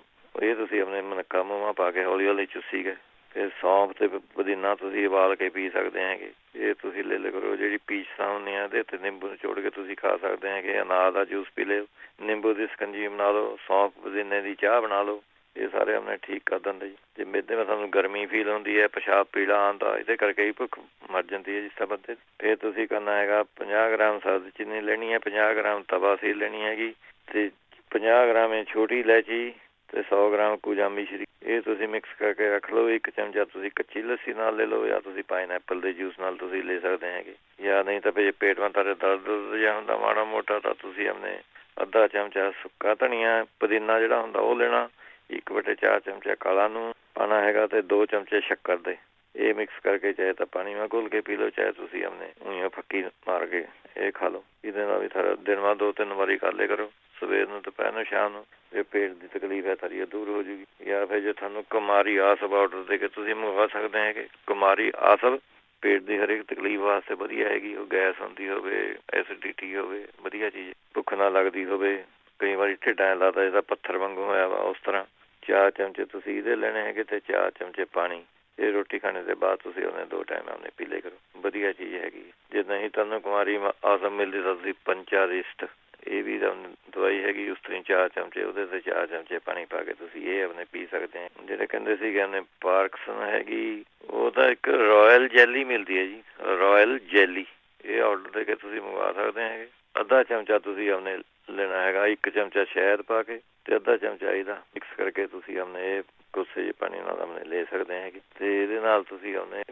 ਇਹ ਤੁਸੀਂ ਆਪਣੇ ਮਨੱਕਾ ਮੂੰਹਾਂ ਪਾ ਕੇ ਹੌਲੀ ਹੌਲੀ ਚੁੱਸੀ ਗਏ। ਫਿਰ ਸੌਂਫ ਤੇ ਪੁਦੀਨਾ ਤੁਸੀਂ ਉਬਾਲ ਕੇ ਪੀ ਸਕਦੇ ਹੈਗੇ। ਇਹ ਤੁਸੀਂ ਲੈ ਲਿਆ ਕਰੋ। ਜਿਹੜੀ ਪੀਚ ਹੁੰਦੀ ਆ ਇਹਦੇ ਉੱਤੇ ਨਿੰਬੂ ਨਿਚੋੜ ਕੇ ਤੁਸੀਂ ਖਾ ਸਕਦੇ ਹੈਗੇ। ਅਨਾਰ ਦਾ ਜੂਸ ਪੀ ਲਿਓ, ਨਿੰਬੂ ਦੀ ਸਕੰਜੀ ਬਣਾ ਲਓ, ਸੌਂਫ ਪੁਦੀਨੇ ਦੀ ਚਾਹ ਬਣਾ ਲਓ। ਇਹ ਸਾਰੇ ਆਪਣੇ ਠੀਕ ਕਰ ਦਿੰਦੇ ਜੀ। ਜੇ ਮਿੱਦੇ ਵਿੱਚ ਤੁਹਾਨੂੰ ਗਰਮੀ ਫੀਲ ਹੁੰਦੀ ਹੈ, ਪਿਸ਼ਾਬ ਪੀਲਾ ਆਉਂਦਾ, ਇਹਦੇ ਕਰਕੇ ਹੀ ਭੁੱਖ ਮਰ ਜਾਂਦੀ ਹੈ ਜਿਸ ਤਰ੍ਹਾਂ ਬੰਦੇ। ਫਿਰ ਤੁਸੀਂ ਕਰਨਾ ਹੈਗਾ 50 ਗ੍ਰਾਮ ਸਰਦ ਚੀਨੀ ਲੈਣੀ ਹੈ, 50 ਗ੍ਰਾਮ ਤਵਾ ਸੀਰ ਲੈਣੀ ਹੈਗੀ, ਅਤੇ 50 ਗ੍ਰਾਮ ਛੋਟੀ ਇਲਾਇਚੀ ਅਤੇ 100 ਗ੍ਰਾਮ ਕੂਜਾ ਮਿਸ਼ਰੀ। ਇਹ ਤੁਸੀਂ ਮਿਕਸ ਕਰਕੇ ਰੱਖ ਲਓ। ਇੱਕ ਚਮਚਾ ਤੁਸੀਂ ਕੱਚੀ ਲੱਸੀ ਨਾਲ ਲੈ ਲਓ, ਜਾਂ ਤੁਸੀਂ ਪਾਈਨਐਪਲ ਦੇ ਜੂਸ ਨਾਲ ਤੁਸੀਂ ਲੈ ਸਕਦੇ ਹੈਗੇ। ਜਾਂ ਨਹੀਂ ਤਾਂ ਜੇ ਪੇਟ ਵਿੱਚ ਤੁਹਾਡੇ ਦਰਦ ਜਿਹਾ ਹੁੰਦਾ ਮਾੜਾ ਮੋਟਾ, ਤਾਂ ਤੁਸੀਂ ਆਪਣੇ ਅੱਧਾ ਚਮਚਾ ਸੁੱਕਾ ਧਨੀਆ ਪੁਦੀਨਾ ਜਿਹੜਾ ਹੁੰਦਾ ਉਹ ਲੈਣਾ, 1/4 ਚਮਚਾ ਕਾਲਾ ਨੂਣ ਪਾਉਣਾ ਹੈਗਾ, ਅਤੇ 2 ਚਮਚੇ ਸ਼ੱਕਰ ਦੇ। ਇਹ ਮਿਕਸ ਕਰਕੇ ਚਾਹੇ ਤਾਂ ਪਾਣੀ ਨਾਲ ਘੋਲ ਕੇ ਪੀ ਲਓ, ਚਾਹੇ ਤੁਸੀਂ ਆਪਣੇ ਊਈਆਂ ਫੱਕੀ ਮਾਰ ਕੇ ਇਹ ਖਾ ਲਓ। ਇਹਦੇ ਨਾਲ ਵੀ ਦਿਨ ਬਾਅਦ 2-3 ਵਾਰੀ ਕਰ ਲਿਆ ਕਰੋ, ਸਵੇਰ ਨੂੰ, ਦੁਪਹਿਰ ਨੂੰ, ਸ਼ਾਮ ਨੂੰ। ਜੇ ਪੇਟ ਦੀ ਤਕਲੀਫ ਹੈ ਤਾਂ ਦੂਰ ਹੋ ਜੂਗੀ। ਜਾਂ ਫਿਰ ਜੇ ਤੁਹਾਨੂੰ ਕੁਮਾਰੀ ਆਸਬ ਆਰਡਰ ਦੇ ਕੇ ਤੁਸੀਂ ਮੰਗਵਾ ਸਕਦੇ ਹੈਗੇ। ਕੁਮਾਰੀ ਆਸਬ ਪੇਟ ਦੀ ਹਰੇਕ ਤਕਲੀਫ ਵਾਸਤੇ ਵਧੀਆ ਹੈਗੀ। ਉਹ ਗੈਸ ਹੁੰਦੀ ਹੋਵੇ, ਐਸਿਡਿਟੀ ਹੋਵੇ, ਵਧੀਆ ਚੀਜ਼। ਭੁੱਖ ਨਾ ਲੱਗਦੀ ਹੋਵੇ, ਕਈ ਵਾਰੀ ਢਿੱਡ ਐਂ ਲੱਗਦਾ ਜਿਹਦਾ ਪੱਥਰ ਵਾਂਗੂ ਹੋਇਆ ਵਾ, ਉਸ ਤਰ੍ਹਾਂ 4 ਚਮਚੇ ਤੁਸੀਂ ਇਹਦੇ ਲੈਣੇ ਹੈਗੇ, ਅਤੇ 4 ਚਮਚੇ ਪਾਣੀ। ਇਹ ਰੋਟੀ ਖਾਣੇ ਦੇ ਬਾਅਦ ਤੁਸੀਂ ਉਹਨੇ 2 ਟਾਈਮ ਆਪਣੇ ਪੀ ਲਿਆ ਕਰੋ। ਵਧੀਆ ਚੀਜ਼ ਹੈਗੀ। ਜੇ ਨਹੀਂ ਤੁਹਾਨੂੰ ਕੁਮਾਰੀ ਆਸਮ ਮਿਲਦੀ ਤਾਂ ਤੁਸੀਂ ਪੰਚਾਰਿਸਟ, ਇਹ ਵੀ ਦਵਾਈ ਹੈਗੀ, ਉਸ ਤੋਂ 4 ਚਮਚੇ ਉਹਦੇ ਤੇ 4 ਚਮਚੇ ਪਾਣੀ ਪਾ ਕੇ ਤੁਸੀਂ ਇਹ ਆਪਣੇ ਪੀ ਸਕਦੇ ਆ। ਜਿਹੜੇ ਕਹਿੰਦੇ ਸੀਗੇ ਆਪਣੇ ਪਾਰਕਸਨ ਹੈਗੀ, ਉਹ ਤਾਂ ਇੱਕ ਰਾਇਲ ਜੈਲੀ ਮਿਲਦੀ ਹੈ ਜੀ, ਰਾਇਲ ਜੈਲੀ। ਇਹ ਆਰਡਰ ਦੇ ਕੇ ਤੁਸੀਂ ਮੰਗਵਾ ਸਕਦੇ ਹੈਗੇ। ਅੱਧਾ ਚਮਚਾ ਤੁਸੀਂ ਆਪਣੇ ਲੈਣਾ ਹੈਗਾ, 1 ਚਮਚਾ ਸ਼ਹਿਦ ਪਾ ਕੇ, ਅਤੇ ਅੱਧਾ ਚਮਚਾ ਇਹਦਾ ਮਿਕਸ ਕਰਕੇ ਤੁਸੀਂ ਆਪਣੇ ਇਹ ਕੋਸੇ ਜਿਹੇ ਪਾਣੀ ਨਾਲ ਆਪਣੇ ਲੈ ਸਕਦੇ ਹੈਗੇ। ਅਤੇ ਇਹਦੇ ਨਾਲ ਤੁਸੀਂ ਆਪਣੇ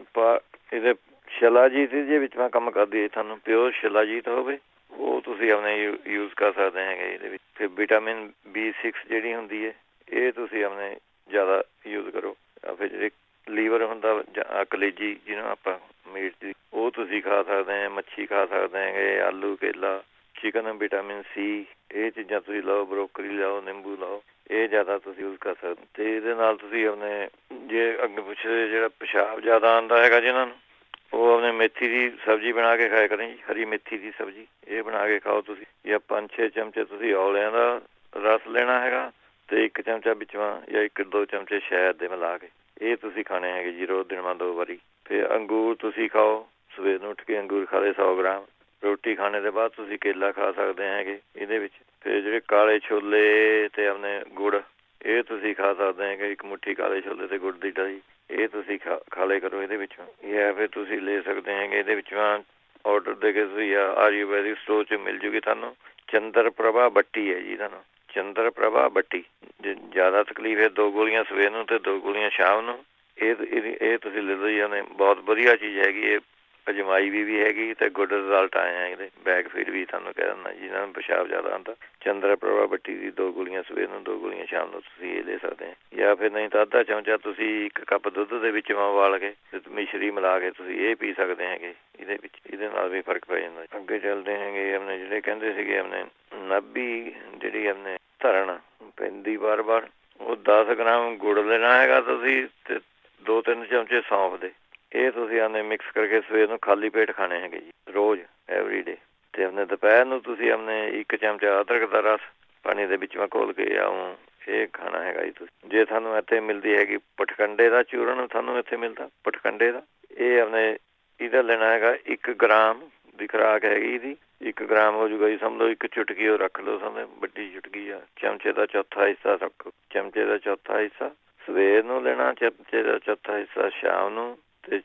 ਇਹਦੇ ਸ਼ਿਲਾਜੀਤ ਜੇ ਵਿੱਚ ਮੈਂ ਕੰਮ ਕਰਦੀ ਹੈ, ਤੁਹਾਨੂੰ ਪਿਓਰ ਸ਼ਿਲਾਜੀਤ ਹੋਵੇ ਉਹ ਤੁਸੀਂ ਆਪਣੇ ਯੂਜ਼ ਕਰ ਸਕਦੇ ਹੈਗੇ ਇਹਦੇ ਵਿੱਚ। ਫਿਰ ਵਿਟਾਮਿਨ B6 ਜਿਹੜੀ ਹੁੰਦੀ ਹੈ, ਇਹ ਤੁਸੀਂ ਆਪਣੇ ਜ਼ਿਆਦਾ ਯੂਜ਼ ਕਰੋ। ਫਿਰ ਜਿਹੜੇ ਲੀਵਰ ਹੁੰਦਾ ਜਾਂ ਕਲੇਜੀ ਜਿਹਨੂੰ ਆਪਾਂ ਮੀਟ ਦੀ, ਉਹ ਤੁਸੀਂ ਖਾ ਸਕਦੇ ਹਾਂ। ਮੱਛੀ ਖਾ ਸਕਦੇ ਹੈਗੇ, ਆਲੂ, ਕੇਲਾ, ਚਿਕਨ, ਵਿਟਾਮਿਨ C, ਇਹ ਚੀਜ਼ਾਂ ਤੁਸੀਂ ਲਓ। ਬਰੋਕਲੀ ਲਾਓ, ਨਿੰਬੂ ਲਾਓ, ਇਹ ਜ਼ਿਆਦਾ ਤੁਸੀਂ ਯੂਜ਼ ਕਰ ਸਕਦੇ। ਅਤੇ ਇਹਦੇ ਨਾਲ ਤੁਸੀਂ ਆਪਣੇ ਜੇ ਅੱਗੇ ਪਿੱਛੇ ਜਿਹੜਾ ਪਿਸ਼ਾਬ ਜ਼ਿਆਦਾ ਆਉਂਦਾ ਹੈਗਾ ਜਿਹਨਾਂ ਨੂੰ, ਉਹ ਆਪਣੇ ਮੇਥੀ ਦੀ ਸਬਜ਼ੀ ਬਣਾ ਕੇ ਖਾਇਆ ਕरें ਜੀ, ਹਰੀ ਮੇਥੀ ਦੀ ਸਬਜ਼ੀ। ਇਹ ਬਣਾ ਕੇ ਖਾਓ ਤੁਸੀਂ। ਜਾਂ 5-6 ਚਮਚੇ ਤੁਸੀਂ ਔਲਿਆਂ ਦਾ ਰਸ ਲੈਣਾ ਹੈਗਾ, ਅਤੇ 1 ਚਮਚਾ ਵਿੱਚੋਂ ਜਾਂ 1-2 ਚਮਚੇ ਸ਼ਹਿਦ ਦੇ ਮਿਲਾ ਕੇ ਇਹ ਤੁਸੀਂ ਖਾਣੇ ਹੈਗੇ ਜੀ, ਰੋਜ਼ ਦਿਨ ਬਾਅਦ 2 ਵਾਰੀ। ਫਿਰ ਅੰਗੂਰ ਤੁਸੀਂ ਖਾਓ, ਸਵੇਰ ਨੂੰ ਉੱਠ ਕੇ ਅੰਗੂਰ ਖਾ ਲਏ 100 ਗ੍ਰਾਮ। ਰੋਟੀ ਖਾਣੇ ਦੇ ਬਾਅਦ ਤੁਸੀਂ ਕੇਲਾ ਖਾ ਸਕਦੇ ਹੈਗੇ ਇਹਦੇ ਵਿੱਚ। ਫਿਰ ਜਿਹੜੇ ਕਾਲੇ ਛੋਲੇ ਅਤੇ ਆਪਣੇ ਗੁੜ, ਇਹ ਤੁਸੀਂ ਖਾ ਸਕਦੇ ਹੈਗੇ। 1 ਮੁੱਠੀ ਕਾਲੇ ਛੋਲੇ ਅਤੇ ਗੁੜ ਦੀ ਡਲੀ, ਇਹ ਤੁਸੀਂ ਖਾ ਲਿਆ ਕਰੋ ਇਹਦੇ ਵਿੱਚੋਂ। ਜਾਂ ਫਿਰ ਤੁਸੀਂ ਲੈ ਸਕਦੇ ਹੈਗੇ ਇਹਦੇ ਵਿੱਚੋਂ ਆਰਡਰ ਦੇ ਕੇ ਤੁਸੀਂ ਆਯੁਰਵੈਦਿਕ ਸਟੋਰ 'ਚ ਮਿਲ ਜੂਗੀ ਤੁਹਾਨੂੰ। ਚੰਦਰ ਪ੍ਰਭਾ ਬੱਟੀ ਹੈ ਜੀ ਤੁਹਾਨੂੰ, ਚੰਦਰ ਪ੍ਰਭਾ ਬੱਟੀ। ਜੇ ਜ਼ਿਆਦਾ ਤਕਲੀਫ ਹੈ 2 ਗੋਲੀਆਂ ਸਵੇਰ ਨੂੰ ਅਤੇ 2 ਗੋਲੀਆਂ ਸ਼ਾਮ ਨੂੰ। ਇਹ ਤੁਸੀਂ ਲੈ ਲਓ ਜੀ। ਇਹਨੇ ਬਹੁਤ ਵਧੀਆ ਚੀਜ਼ ਹੈਗੀ। ਇਹ ਅਜਮਾਈ ਵੀ ਹੈਗੀ, ਅਤੇ ਗੁੱਡ ਰਿਜ਼ਲਟ ਆਏ ਆ ਇਹਦੇ। ਬੈਕ ਫੀਡ ਵੀ ਤੁਹਾਨੂੰ ਕਹਿ ਦਿੰਦਾ, ਜਿਹਨਾਂ ਨੂੰ ਪਿਸ਼ਾਬ ਜ਼ਿਆਦਾ ਆਉਂਦਾ, ਚੰਦਰ ਪ੍ਰਭਾ ਬੱਟੀ ਦੀ 2 ਗੋਲੀਆਂ ਸਵੇਰ ਨੂੰ, 2 ਗੋਲੀਆਂ ਸ਼ਾਮ ਨੂੰ ਤੁਸੀਂ ਇਹ ਲੈ ਸਕਦੇ ਆ। ਜਾਂ ਫਿਰ ਨਹੀਂ ਤਾਂ ਅੱਧਾ ਚਮਚਾ ਤੁਸੀਂ 1 ਕੱਪ ਦੁੱਧ ਦੇ ਵਿੱਚ ਉਬਾਲ ਕੇ ਮਿਸ਼ਰੀ ਮਿਲਾ ਕੇ ਤੁਸੀਂ ਇਹ ਪੀ ਸਕਦੇ ਹੈਗੇ ਇਹਦੇ ਵਿੱਚ। ਇਹਦੇ ਨਾਲ ਵੀ ਫਰਕ ਪੈ ਜਾਂਦਾ। ਅੱਗੇ ਚੱਲਦੇ ਹੈਗੇ ਆਪਣੇ ਜਿਹੜੇ ਕਹਿੰਦੇ ਸੀਗੇ ਆਪਣੇ ਨਾਭੀ ਜਿਹੜੀ ਆਪਣੇ ਧਰਨ ਪੈਂਦੀ ਵਾਰ-ਵਾਰ, ਉਹ 10 ਗ੍ਰਾਮ ਗੁੜ ਲੈਣਾ ਹੈਗਾ ਤੁਸੀਂ, ਅਤੇ 2-3 ਚਮਚੇ ਸੌਂਫ ਦੇ। ਇਹ ਤੁਸੀਂ ਆਪਣੇ ਮਿਕਸ ਕਰਕੇ ਸਵੇਰ ਨੂੰ ਖਾਲੀ ਪੇਟ ਖਾਣੇ ਹੈਗੇ ਜੀ, ਰੋਜ਼, ਐਵਰੀ ਡੇ। ਅਤੇ ਆਪਣੇ ਦੁਪਹਿਰ ਨੂੰ ਤੁਸੀਂ ਆਪਣੇ 1 ਚਮਚਾ ਅਦਰਕ ਦਾ ਰਸ ਪਾਣੀ ਦੇ ਵਿੱਚ ਘੋਲ ਕੇ ਇਹ ਖਾਣਾ ਹੈਗਾ ਜੀ ਤੁਸੀਂ। ਜੇ ਤੁਹਾਨੂੰ ਇੱਥੇ ਮਿਲਦੀ ਹੈਗੀ ਪਟਕੰਡੇ ਦਾ ਚੂਰਨ, ਤੁਹਾਨੂੰ ਇੱਥੇ ਮਿਲਦਾ ਪਟਕੰਡੇ ਦਾ, ਇਹ ਆਪਣੇ ਇਹਦਾ ਲੈਣਾ ਹੈਗਾ 1 ਗ੍ਰਾਮ ਦੀ ਖੁਰਾਕ ਹੈਗੀ ਇਹਦੀ। 1 ਗ੍ਰਾਮ ਹੋ ਜੂਗਾ ਜੀ, ਸਮਝ ਲਓ 1 ਚੁਟਕੀ ਉਹ ਰੱਖ ਲਓ, ਸਮਝ ਵੱਡੀ ਚੁਟਕੀ ਆ। ਚਮਚੇ ਦਾ ਚੌਥਾ ਹਿੱਸਾ ਰੱਖੋ, ਚਮਚੇ ਦਾ ਚੌਥਾ ਹਿੱਸਾ ਸਵੇਰ ਨੂੰ ਲੈਣਾ, ਚਮਚੇ ਦਾ ਚੌਥਾ ਹਿੱਸਾ ਸ਼ਾਮ ਨੂੰ, ਅਤੇ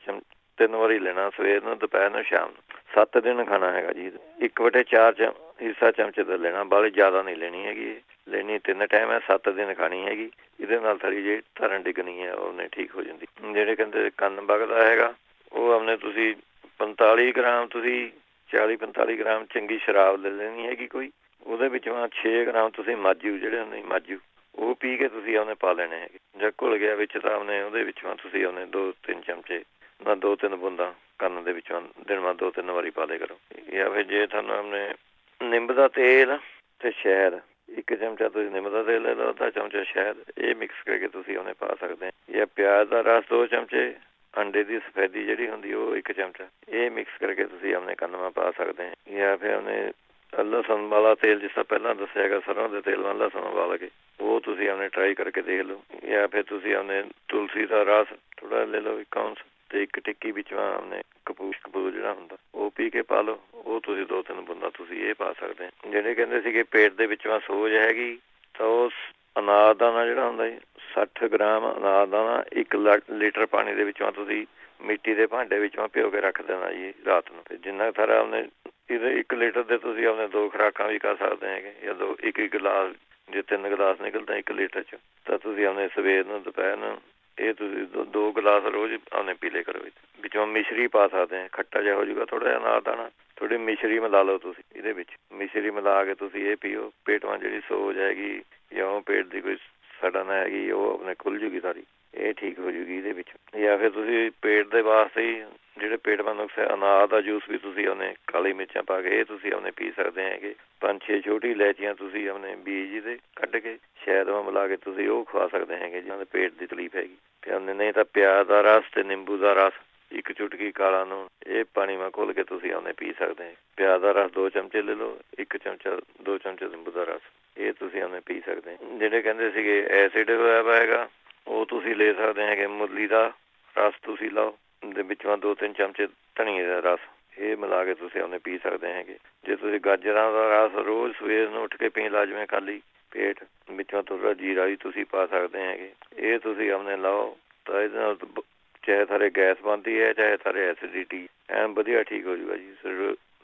3 ਵਾਰੀ ਲੈਣਾ, ਸਵੇਰ ਨੂੰ, ਦੁਪਹਿਰ ਨੂੰ, ਸ਼ਾਮ ਨੂੰ। 7 ਦਿਨ ਖਾਣਾ ਹੈਗਾ ਜੀ। 1/4 ਹਿੱਸਾ ਚਮਚੇ ਦਾ ਲੈਣਾ, ਬਾਹਲੀ ਜ਼ਿਆਦਾ ਨਹੀਂ ਲੈਣੀ ਹੈਗੀ। ਲੈਣੀ 3 ਟਾਈਮ ਹੈ, 7 ਦਿਨ ਖਾਣੀ ਹੈਗੀ। ਇਹਦੇ ਨਾਲ ਸਾਡੀ ਜਿਹੜੀ ਧਰਨ ਡਿੱਗਣੀ ਹੈ ਉਹਨੇ ਠੀਕ ਹੋ ਜਾਂਦੀ। ਜਿਹੜੇ ਕਹਿੰਦੇ ਕੰਨ ਵਗਦਾ ਹੈਗਾ, ਉਹ ਆਪਣੇ ਤੁਸੀਂ 45 ਗ੍ਰਾਮ ਤੁਸੀਂ 40-45 ਗ੍ਰਾਮ ਚੰਗੀ ਸ਼ਰਾਬ ਲੈ ਲੈਣੀ ਹੈਗੀ ਕੋਈ। ਉਹਦੇ ਵਿੱਚੋਂ 6 ਗ੍ਰਾਮ ਤੁਸੀਂ ਮਾਜੂ ਜਿਹੜੇ ਹੁੰਦੇ ਮਾਜੂ, ਉਹ ਪੀ ਕੇ ਤੁਸੀਂ ਉਹਨੇ ਪਾ ਲੈਣੇ ਹੈਗੇ। ਜਾਂ ਘੁਲ ਗਿਆ ਵਿੱਚ ਤਾਂ ਉਹਨੇ ਉਹਦੇ ਵਿੱਚੋਂ ਤੁਸੀਂ ਉਹਨੇ 2-3 ਚਮਚੇ ਨਾ 2-3 ਬੂੰਦਾਂ ਕੰਨ ਦੇ ਵਿੱਚੋਂ ਦਿਨ ਬਾਅਦ 2-3 ਵਾਰੀ ਪਾ ਲਿਆ ਕਰੋ। ਜਾਂ ਫਿਰ ਜੇ ਤੁਹਾਨੂੰ ਆਪਣੇ ਨਿੰਬ ਦਾ ਤੇਲ ਅਤੇ ਸ਼ਹਿਦ, 1 ਚਮਚਾ ਤੁਸੀਂ ਨਿੰਬ ਦਾ ਤੇਲ ਲੈ ਲਓ, ਅੱਧਾ ਚਮਚਾ ਸ਼ਹਿਦ, ਇਹ ਮਿਕਸ ਕਰਕੇ ਤੁਸੀਂ ਉਹਨੇ ਪਾ ਸਕਦੇ ਹੋ। ਜਾਂ ਪਿਆਜ਼ ਦਾ ਰਸ 2 ਚਮਚੇ, ਅੰਡੇ ਦੀ ਸਫੈਦੀ ਜਿਹੜੀ ਹੁੰਦੀ ਉਹ 1 ਚਮਚਾ, ਇਹ ਮਿਕਸ ਕਰਕੇ ਤੁਸੀਂ ਆਪਣੇ ਕੰਨ ਵਿੱਚ ਪਾ ਸਕਦੇ ਹੋ। ਜਾਂ ਫਿਰ ਉਹਨੇ ਲਸਣ ਵਾਲਾ ਤੇਲ, ਜਿਸ ਤਰ੍ਹਾਂ ਪਹਿਲਾਂ ਦੱਸਿਆ ਹੈਗਾ, ਸਰੋਂ ਦੇ ਤੇਲ ਨਾਲ ਲਸਣ ਉਬਾਲ ਕੇ ਉਹ ਤੁਸੀਂ ਆਪਣੇ ਟਰਾਈ ਕਰਕੇ ਦੇਖ ਲਓ। ਜਾਂ ਫਿਰ ਤੁਸੀਂ ਆਪਣੇ ਤੁਲਸੀ ਦਾ ਰਸ ਥੋੜ੍ਹਾ ਲੈ ਲਓ 1 ounce ਤੇ 1 ਟਿੱਕੀ ਵਿੱਚੋਂ ਆਪਣੇ ਕਪੂਸ ਜਿਹੜਾ ਹੁੰਦਾ ਉਹ ਪੀ ਕੇ ਪਾ ਲਓ। ਉਹ ਤੁਸੀਂ 2-3 ਬੂੰਦਾਂ ਤੁਸੀਂ ਇਹ ਪਾ ਸਕਦੇ ਹੋ। ਜਿਹੜੇ ਕਹਿੰਦੇ ਸੀਗੇ ਪੇਟ ਦੇ ਵਿੱਚੋਂ ਸੋਜ ਹੈਗੀ ਤਾਂ ਉਹ ਅਨਾਰਦਾਨਾ ਜਿਹੜਾ ਹੁੰਦਾ ਜੀ 60 ਗ੍ਰਾਮ ਅਨਾਰਦਾਨਾ 1 ਲੀਟਰ ਪਾਣੀ ਦੇ ਵਿੱਚੋਂ ਤੁਸੀਂ ਮਿੱਟੀ ਦੇ ਭਾਂਡੇ ਵਿੱਚੋਂ ਭਿਓ ਕੇ ਰੱਖ ਦੇਣਾ ਜੀ ਰਾਤ ਨੂੰ। ਤੇ ਜਿੰਨਾ ਸਾਰਾ ਉਹਨੇ ਇਹਦੇ 1 ਲੀਟਰ ਦੇ ਤੁਸੀਂ ਆਪਣੇ 2 ਖੁਰਾਕਾਂ ਵੀ ਕਰ ਸਕਦੇ ਹੈਗੇ ਜਾਂ 1 ਗਲਾਸ ਜੇ 3 ਗਲਾਸ ਨਿਕਲਦਾ 1 ਲੀਟਰ 'ਚ ਤਾਂ ਤੁਸੀਂ ਆਪਣੇ ਸਵੇਰ ਨੂੰ ਦੁਪਹਿਰ ਨੂੰ ਇਹ ਤੁਸੀਂ 2 ਗਲਾਸ ਰੋਜ਼ ਆਪਣੇ ਪੀ ਲਿਆ ਕਰੋ। ਵਿੱਚੋਂ ਮਿਸ਼ਰੀ ਪਾ ਸਕਦੇ ਆ, ਖੱਟਾ ਜਿਹਾ ਹੋ ਜਾਊਗਾ ਥੋੜ੍ਹਾ ਜਿਹਾ ਅਨਾਰਦਾਨਾ। ਥੋੜ੍ਹੀ ਮਿਸ਼ਰੀ ਮਿਲਾ ਲਓ ਤੁਸੀਂ ਇਹਦੇ ਵਿੱਚ, ਮਿਸ਼ਰੀ ਮਿਲਾ ਕੇ ਤੁਸੀਂ ਇਹ ਪੀਓ। ਪੇਟਾਂ ਜਿਹੜੀ ਸੋਜ ਹੈਗੀ ਜਾਂ ਉਹ ਪੇਟ ਦੀ ਕੋਈ ਸੜਨ ਹੈਗੀ ਉਹ ਆਪਣੇ ਖੁੱਲ੍ਹ ਜੂਗੀ ਸਾਰੀ, ਇਹ ਠੀਕ ਹੋ ਜੂਗੀ ਇਹਦੇ ਵਿੱਚ। ਜਾਂ ਫਿਰ ਤੁਸੀਂ ਪੇਟ ਦੇ ਵਾਸਤੇ ਹੀ ਜਿਹੜੇ ਪੇਟ ਦਾ ਨੁਕਸ ਹੈ ਅਨਾਰ ਦਾ ਜੂਸ ਵੀ ਤੁਸੀਂ ਆਪਣੇ ਕਾਲੀ ਮਿਰਚਾਂ ਪਾ ਕੇ ਇਹ ਤੁਸੀਂ ਆਪਣੇ ਪੀ ਸਕਦੇ ਹੈਗੇ। 5-6 ਛੋਟੀ ਇਲਾਇਚੀਆਂ ਤੁਸੀਂ ਆਪਣੇ ਬੀਜ ਦੇ ਕੱਢ ਕੇ ਸ਼ਹਿਦ ਮਿਲਾ ਕੇ ਤੁਸੀਂ ਉਹ ਖਵਾ ਸਕਦੇ ਹੈਗੇ ਜਿਹਨਾਂ ਦੇ ਪੇਟ ਦੀ ਤਕਲੀਫ ਹੈਗੀ। ਤੇ ਆਪਣੇ ਨਹੀਂ ਤਾਂ ਪਿਆਜ਼ ਦਾ ਰਸ ਤੇ ਨਿੰਬੂ ਦਾ ਰਸ 1 ਚੁਟਕੀ ਕਾਲਾ ਨੂਣ ਇਹ ਪਾਣੀ ਮਾ ਘੋਲ ਕੇ ਤੁਸੀਂ ਆਪਣੇ ਪੀ ਸਕਦੇ ਹੈ। ਪਿਆਜ਼ ਦਾ ਰਸ 2 ਚਮਚੇ ਲੈ ਲਓ, 1 ਚਮਚਾ 2 ਚਮਚੇ ਨਿੰਬੂ ਦਾ ਰਸ ਇਹ ਤੁਸੀਂ ਆਪਣੇ ਪੀ ਸਕਦੇ। ਜਿਹੜੇ ਕਹਿੰਦੇ ਸੀਗੇ ਐਸਿਡ ਹੋਇਆ ਵਾ ਹੈਗਾ ਉਹ ਤੁਸੀਂ ਲੈ ਸਕਦੇ ਹੈਗੇ। ਮੁਰਲੀ ਦਾ ਰਸ ਤੁਸੀਂ ਲਓ ਦੇ ਵਿੱਚੋਂ 2-3 ਚਮਚੇ ਧਨੀਏ ਦਾ ਰਸ ਇਹ ਮਿਲਾ ਕੇ ਤੁਸੀਂ ਆਪਣੇ ਪੀ ਸਕਦੇ ਹੈਗੇ। ਜੇ ਤੁਸੀਂ ਗਾਜਰਾਂ ਦਾ ਰਸ ਰੋਜ਼ ਸਵੇਰ ਨੂੰ ਉੱਠ ਕੇ ਪੀ ਲਾ ਜਿਵੇਂ ਖਾਲੀ ਪੇਟ ਵਿੱਚੋਂ ਥੋੜ੍ਹਾ ਜੀਰਾ ਵੀ ਤੁਸੀਂ ਪਾ ਸਕਦੇ ਹੈਗੇ। ਇਹ ਤੁਸੀਂ ਆਪਣੇ ਲਓ ਤਾਂ ਇਹਦੇ ਨਾਲ ਚਾਹੇ ਸਾਰੇ ਗੈਸ ਬਣਦੀ ਹੈ ਚਾਹੇ ਸਾਰੇ ਐਸਿਡਿਟੀ ਐਨ ਵਧੀਆ ਠੀਕ ਹੋ ਜੂਗਾ ਜੀ।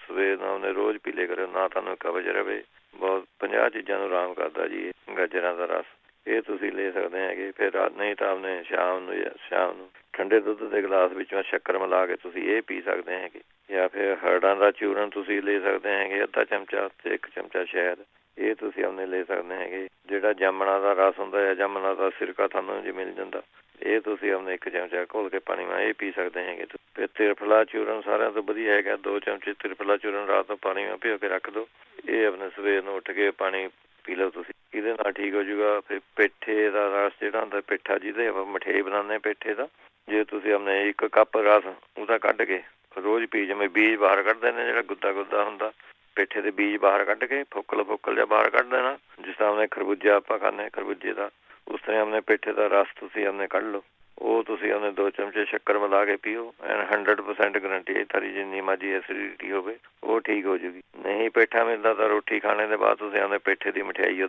ਸਵੇਰ ਨਾਲ ਉਹਨੇ ਰੋਜ਼ ਪੀ ਲਿਆ ਕਰੋ ਨਾ ਤੁਹਾਨੂੰ ਕਬਜ਼ ਰਵੇ। ਬਹੁਤ 50 ਚੀਜ਼ਾਂ ਨੂੰ ਆਰਾਮ ਕਰਦਾ ਜੀ ਇਹ ਗਾਜਰਾਂ ਦਾ ਰਸ ਇਹ ਤੁਸੀਂ ਲੈ ਸਕਦੇ ਹੈਗੇ। ਫਿਰ ਨਹੀਂ ਤਾਂ ਆਪਣੇ ਸ਼ਾਮ ਨੂੰ ਠੰਡੇ ਦੁੱਧ ਦੇ ਗਲਾਸ ਵਿੱਚੋਂ ਸ਼ੱਕਰ ਮਿਲਾ ਕੇ ਤੁਸੀਂ ਇਹ ਪੀ ਸਕਦੇ ਹੈਗੇ। ਜਾਂ ਫਿਰ ਹਰੜਾਂ ਦਾ ਚੂਰਨ ਤੁਸੀਂ ਲੈ ਸਕਦੇ ਹੈਗੇ 1/2 ਚਮਚਾ ਤੇ 1 ਚਮਚਾ ਸ਼ਹਿਦ ਇਹ ਤੁਸੀਂ ਆਪਣੇ ਲੈ ਸਕਦੇ ਹੈਗੇ। ਜਿਹੜਾ ਜਾਮਣਾ ਦਾ ਰਸ ਹੁੰਦਾ ਹੈ ਜਾਮਣਾ ਦਾ ਸਿਰਕਾ ਤੁਹਾਨੂੰ ਜੇ ਮਿਲ ਜਾਂਦਾ ਇਹ ਤੁਸੀਂ ਆਪਣੇ 1 ਚਮਚਾ ਘੋਲ ਕੇ ਪਾਣੀ ਮਾ ਇਹ ਪੀ ਸਕਦੇ ਹੈਗੇ। ਫਿਰ ਤ੍ਰਿਫਲਾ ਚੂਰਨ ਸਾਰਿਆਂ ਤੋਂ ਵਧੀਆ ਹੈਗਾ 2 ਚਮਚੇ ਤ੍ਰਿਫਲਾ ਚੂਰਨ ਰਾਤ ਨੂੰ ਪਾਣੀ ਮਾ ਭਿਓ ਕੇ ਰੱਖ ਦਿਓ। ਇਹ ਆਪਣੇ ਸਵੇਰ ਨੂੰ ਉੱਠ ਕੇ ਪਾਣੀ ਪੀ ਲਓ ਤੁਸੀਂ ਇਹਦੇ ਨਾਲ ਠੀਕ ਹੋ ਜੂਗਾ। ਫਿਰ ਪੇਠੇ ਦਾ ਰਸ ਜਿਹੜਾ ਹੁੰਦਾ ਪੇਠਾ ਜਿਹਦੇ ਆਪਾਂ ਮਠਿਆਈ ਬਣਾਉਂਦੇ ਪੇਠੇ ਦਾ ਜੇ ਤੁਸੀਂ ਆਪਣੇ 1 ਕੱਪ ਰਸ ਉਹਦਾ ਕੱਢ ਕੇ ਰੋਜ਼ ਪੀ ਜਿਵੇਂ ਬੀਜ ਬਾਹਰ ਕੱਢਦੇ ਨੇ ਜਿਹੜਾ ਗੁੱਦਾ ਹੁੰਦਾ ਪੇਠੇ ਦੇ ਬੀਜ ਬਾਹਰ ਕੱਢ ਕੇ ਫੁੱਕਲ ਜਿਹਾ ਬਾਹਰ ਕੱਢ ਦੇਣਾ। ਜਿਸ ਤਰ੍ਹਾਂ ਆਪਣੇ ਖਰਬੂਜਾ ਆਪਾਂ ਖਾਂਦੇ ਖਰਬੂਜੇ ਦਾ ਉਸ ਤਰ੍ਹਾਂ ਆਪਣੇ ਪੇਠੇ ਦਾ ਰਸ ਤੁਸੀਂ ਆਪਣੇ ਕੱਢ ਲਓ। ਉਹ ਤੁਸੀਂ ਆਪਣੇ 2 ਚਮਚੇ ਸ਼ੱਕਰ ਮਿਲਾ ਕੇ ਪੀਓ ਐਨ 100% ਗਰੰਟੀ ਹੈ ਤੁਹਾਡੀ ਜਿੰਨੀ ਮਰਜ਼ੀ ਐਸਿਡਿਟੀ ਹੋਵੇ ਉਹ ਠੀਕ ਹੋ ਜੂਗੀ। ਨਹੀਂ ਪੇਠਾ ਮਿਲਦਾ ਤਾਂ ਰੋਟੀ ਖਾਣੇ ਦੇ ਬਾਅਦ ਤੁਸੀਂ ਆਪਣੇ ਪੇਠੇ ਦੀ ਮਠਿਆਈ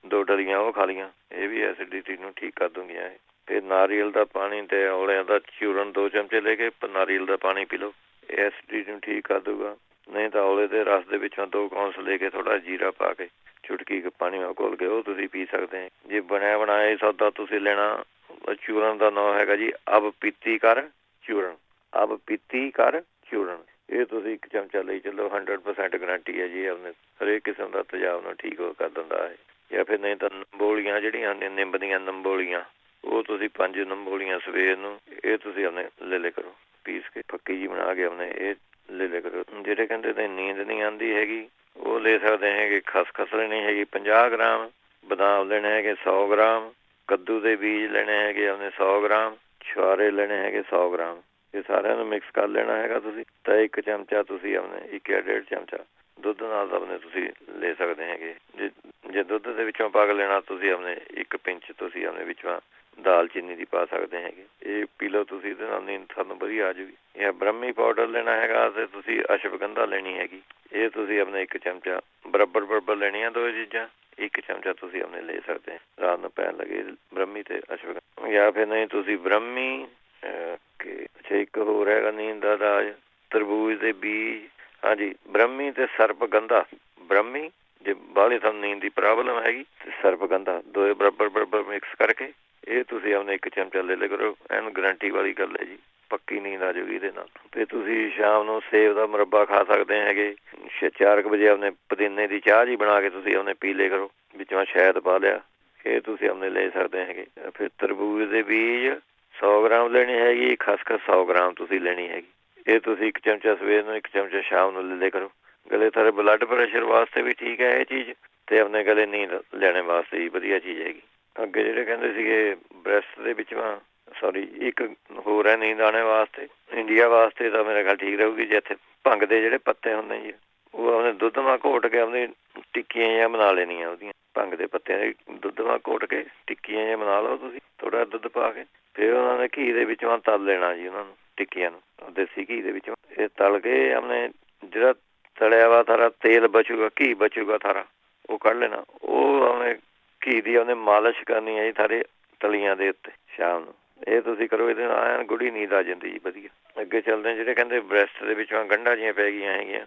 ਦੋ ਡਲੀਆਂ ਉਹ ਖਾ ਲਈਆਂ ਇਹ ਵੀ ਐਸਿਡਿਟੀ ਨੂੰ ਠੀਕ ਕਰ ਦੂੰਗੀਆਂ ਇਹ। ਤੇ ਨਾਰੀਅਲ ਦਾ ਪਾਣੀ ਤੇ ਔਲਿਆਂ ਦਾ ਚੂਰਨ 2 ਚਮਚੇ ਲੈ ਕੇ ਨਾਰੀਅਲ ਦਾ ਪਾਣੀ ਪੀ ਲਓ ਇਹ ਐਸਿਡਿਟੀ ਨੂੰ ਠੀਕ ਕਰ ਦੂਗਾ। ਨਹੀਂ ਤਾਂ ਔਲੇ ਦੇ ਰਸ ਦੇ ਵਿੱਚੋਂ 2 ਕੌਂਸ ਲੈ ਕੇ ਥੋੜ੍ਹਾ ਜੀਰਾ ਪਾ ਕੇ ਚੁਟਕੀ ਪਾਣੀ ਨਾਲ ਘੋਲ ਕੇ ਉਹ ਤੁਸੀਂ ਪੀ ਸਕਦੇ ਹੈ। ਜੇ ਬਣਿਆ ਬਣਾਇਆ ਸੌਦਾ ਤੁਸੀਂ ਲੈਣਾ ਚੂਰਨ ਦਾ ਨਾਂ ਹੈਗਾ ਜੀ ਅਬ ਪੀਤੀ ਕਰ ਚੂਰਨ ਇਹ ਤੁਸੀਂ 1 ਚਮਚਾ ਲਈ ਚੱਲੋ 100% ਗਰੰਟੀ ਹੈ ਜੀ ਆਪਣੇ ਹਰੇਕ ਕਿਸਮ ਦਾ ਤੇਜ਼ਾਬ ਨੂੰ ਠੀਕ ਕਰ ਦਿੰਦਾ ਹੈ। ਜਾਂ ਫਿਰ ਨਹੀਂ ਤਾਂ ਨੰਬੋਲੀਆਂ ਜਿਹੜੀਆਂ ਆਉਂਦੀਆਂ ਨਿੰਬ ਦੀਆਂ ਨੰਬੋਲੀਆਂ ਉਹ ਤੁਸੀਂ 5 ਨੰਬੋਲੀਆਂ ਸਵੇਰ ਨੂੰ ਇਹ ਤੁਸੀਂ ਆਪਣੇ ਲੈ ਲਿਆ ਕਰੋ ਪੀਸ ਕੇ ਫੱਕੀ ਜੀ ਬਣਾ ਕੇ ਆਪਣੇ ਇਹ ਲੈ ਲਿਆ ਕਰੋ। ਜਿਹੜੇ ਕਹਿੰਦੇ ਤੇ ਨੀਂਦ ਨਹੀਂ ਆਉਂਦੀ ਹੈਗੀ ਉਹ ਲੈ ਸਕਦੇ ਹੈਗੇ। ਖਸਖਸ ਲੈਣੀ ਹੈਗੀ 50 ਗ੍ਰਾਮ, ਬਦਾਮ ਲੈਣੇ ਹੈਗੇ 100 ਗ੍ਰਾਮ, ਕੱਦੂ ਦੇ ਬੀਜ ਲੈਣੇ ਹੈਗੇ ਆਪਣੇ 100 ਗ੍ਰਾਮ, ਛੁਹਾਰੇ ਲੈਣੇ ਹੈਗੇ 100 ਗ੍ਰਾਮ। ਇਹ ਸਾਰਿਆਂ ਨੂੰ ਮਿਕਸ ਕਰ ਲੈਣਾ ਹੈਗਾ ਤੁਸੀਂ ਤਾਂ 1 ਚਮਚਾ ਤੁਸੀਂ ਆਪਣੇ 1 ਜਾਂ 1.5 ਚਮਚਾ ਦੁੱਧ ਨਾਲ ਆਪਣੇ ਤੁਸੀਂ ਲੈ ਸਕਦੇ ਹੈਗੇ। ਜੇ ਦੁੱਧ ਦੇ ਵਿੱਚੋਂ ਪਾ ਕੇ ਲੈਣਾ ਤੁਸੀਂ ਆਪਣੇ 1 ਪਿੰਚ ਤੁਸੀਂ ਆਪਣੇ ਵਿੱਚੋਂ ਦਾਲਚੀਨੀ ਦੀ ਪਾ ਸਕਦੇ ਹੈਗੇ। ਇਹ ਪੀ ਲਓ ਤੁਸੀਂ ਇਹਦੇ ਨਾਲ ਨੀਂਦ ਤੁਹਾਨੂੰ ਵਧੀਆ ਆ ਜਾਊਗੀ। ਜਾਂ ਬ੍ਰਹਮੀ ਪਾਊਡਰ ਲੈਣਾ ਹੈਗਾ ਤੇ ਤੁਸੀਂ ਅਸ਼ਵਗੰਧਾ ਲੈਣੀ ਹੈਗੀ ਇਹ ਤੁਸੀਂ ਆਪਣੇ 1 ਚਮਚਾ ਬਰਾਬਰ ਲੈਣੀਆਂ 2 ਚੀਜ਼ਾਂ 1 ਚਮਚਾ ਤੁਸੀਂ ਆਪਣੇ ਲੈ ਸਕਦੇ ਹੈ ਰਾਤ ਨੂੰ ਪੈਣ ਲੱਗੇ ਬ੍ਰਹਮੀ ਤੇ ਅਸ਼ਵਗੰਧਾ। ਜਾਂ ਫਿਰ ਨਹੀਂ ਤੁਸੀਂ ਬ੍ਰਹਮੀ ਅੱਛਾ ਇੱਕ ਹੋਰ ਹੈਗਾ ਨੀਂਦ ਦਾ ਰਾਜ ਤਰਬੂਜ ਦੇ ਬੀਜ ਹਾਂਜੀ ਬ੍ਰਹਮੀ ਤੇ ਸਰਪਗੰਧਾ। ਬ੍ਰਹਮੀ ਜੇ ਬਾਹਲੀ ਤੁਹਾਨੂੰ ਨੀਂਦ ਦੀ ਪ੍ਰੋਬਲਮ ਹੈਗੀ ਤੇ ਸਰਪਗੰਧਾ ਦੋਏ ਬਰਾਬਰ ਮਿਕਸ ਕਰਕੇ ਇਹ ਤੁਸੀਂ ਆਪਣੇ 1 ਚਮਚਾ ਲੈ ਲਿਆ ਕਰੋ ਐਨ ਗਰੰਟੀ ਵਾਲੀ ਗੱਲ ਹੈ ਜੀ ਪੱਕੀ ਨੀਂਦ ਆ ਜਾਊਗੀ ਇਹਦੇ ਨਾਲ। ਤੇ ਤੁਸੀਂ ਸ਼ਾਮ ਨੂੰ ਸੇਬ ਦਾ ਮੁਰੱਬਾ ਖਾ ਸਕਦੇ ਹੈਗੇ 4 ਵਜੇ ਆਪਣੇ ਪੁਦੀਨੇ ਦੀ ਚਾਹ ਜੀ ਬਣਾ ਕੇ ਤੁਸੀਂ ਆਪਣੇ ਪੀ ਲਿਆ ਕਰੋ ਵਿੱਚੋਂ ਸ਼ਹਿਦ ਪਾ ਲਿਆ ਇਹ ਤੁਸੀਂ ਆਪਣੇ ਲੈ ਸਕਦੇ ਹੈਗੇ। ਫਿਰ ਤਰਬੂਜ ਦੇ ਬੀਜ 100 ਗ੍ਰਾਮ ਲੈਣੀ ਹੈਗੀ, ਖਸਖਸ 100 ਗ੍ਰਾਮ ਤੁਸੀਂ ਲੈਣੀ ਹੈਗੀ ਇਹ ਤੁਸੀਂ 1 ਚਮਚਾ ਸਵੇਰ ਨੂੰ 1 ਚਮਚਾ ਸ਼ਾਮ ਨੂੰ ਲੈ ਲਿਆ ਕਰੋ। ਗਲੇ ਤੁਹਾਡੇ ਬਲੱਡ ਪ੍ਰੈਸ਼ਰ ਵਾਸਤੇ ਵੀ ਠੀਕ ਹੈ ਇਹ ਚੀਜ਼ ਤੇ ਆਪਣੇ ਗਲੇ ਨੀਂਦ ਲੈਣੇ ਵਾਸਤੇ ਵੀ ਵਧੀਆ ਚੀਜ਼ ਹੈਗੀ। ਅੱਗੇ ਜਿਹੜੇ ਕਹਿੰਦੇ ਸੀਗੇ ਬ੍ਰੈਸਟ ਦੇ ਵਿੱਚੋਂ ਇੱਕ ਹੋਰ ਹੈ ਨੀਂਦ ਆਣੇ ਵਾਸਤੇ ਇੰਡੀਆ ਵਾਸਤੇ ਤਾਂ ਮੇਰਾ ਖਿਆਲ ਠੀਕ ਰਹੂਗੀ ਜੇ ਇੱਥੇ ਭੰਗ ਦੇ ਜਿਹੜੇ ਪੱਤੇ ਹੁੰਦੇ ਜੀ ਉਹ ਆਪਣੇ ਦੁੱਧ ਮਾ ਘੋਟ ਕੇ ਆਪਣੀ ਟਿੱਕੀਆਂ ਜਾਂ ਬਣਾ ਲੈਣੀਆਂ ਉਹਦੀਆਂ ਭੰਗ ਦੇ ਪੱਤਿਆਂ ਦੀ ਦੁੱਧ ਦੁੱਧ ਨਾਲ ਘੋਟ ਕੇ ਟਿੱਕੀਆਂ ਜਿਹੀਆਂ ਬਣਾ ਲਓ ਤੁਸੀਂ, ਥੋੜਾ ਦੁੱਧ ਪਾ ਕੇ। ਫਿਰ ਉਹਨਾਂ ਨੇ ਘੀ ਦੇ ਵਿੱਚੋਂ ਤਲ ਲੈਣਾ ਜੀ ਉਹਨਾਂ ਨੂੰ, ਟਿੱਕੀਆਂ ਨੂੰ ਦੇਸੀ ਘੀ ਦੇ ਵਿੱਚੋਂ। ਇਹ ਤਲ ਕੇ ਆਪਣੇ ਜਿਹੜਾ ਤਲਿਆ ਵਾ ਸਾਰਾ ਤੇਲ ਬਚੂਗਾ, ਘੀ ਬਚੂਗਾ ਸਾਰਾ, ਉਹ ਕੱਢ ਲੈਣਾ। ਉਹ ਆਪਣੇ ਘੀ ਦੀ ਉਹਨੇ ਮਾਲਿਸ਼ ਕਰਨੀ ਹੈ ਜੀ ਸਾਰੇ ਤਲੀਆਂ ਦੇ ਉੱਤੇ ਸ਼ਾਮ ਨੂੰ। ਇਹ ਤੁਸੀਂ ਕਰੋ, ਇਹਦੇ ਨਾਲ ਐਨ ਗੂੜੀ ਨੀਂਦ ਆ ਜਾਂਦੀ ਜੀ ਵਧੀਆ। ਅੱਗੇ ਚੱਲਦੇ ਜਿਹੜੇ ਕਹਿੰਦੇ ਬ੍ਰੈਸਟ ਦੇ ਵਿੱਚੋਂ ਗੰਢਾਂ ਜਿਹੀਆਂ ਪੈ ਗਈਆਂ ਹੈਗੀਆਂ,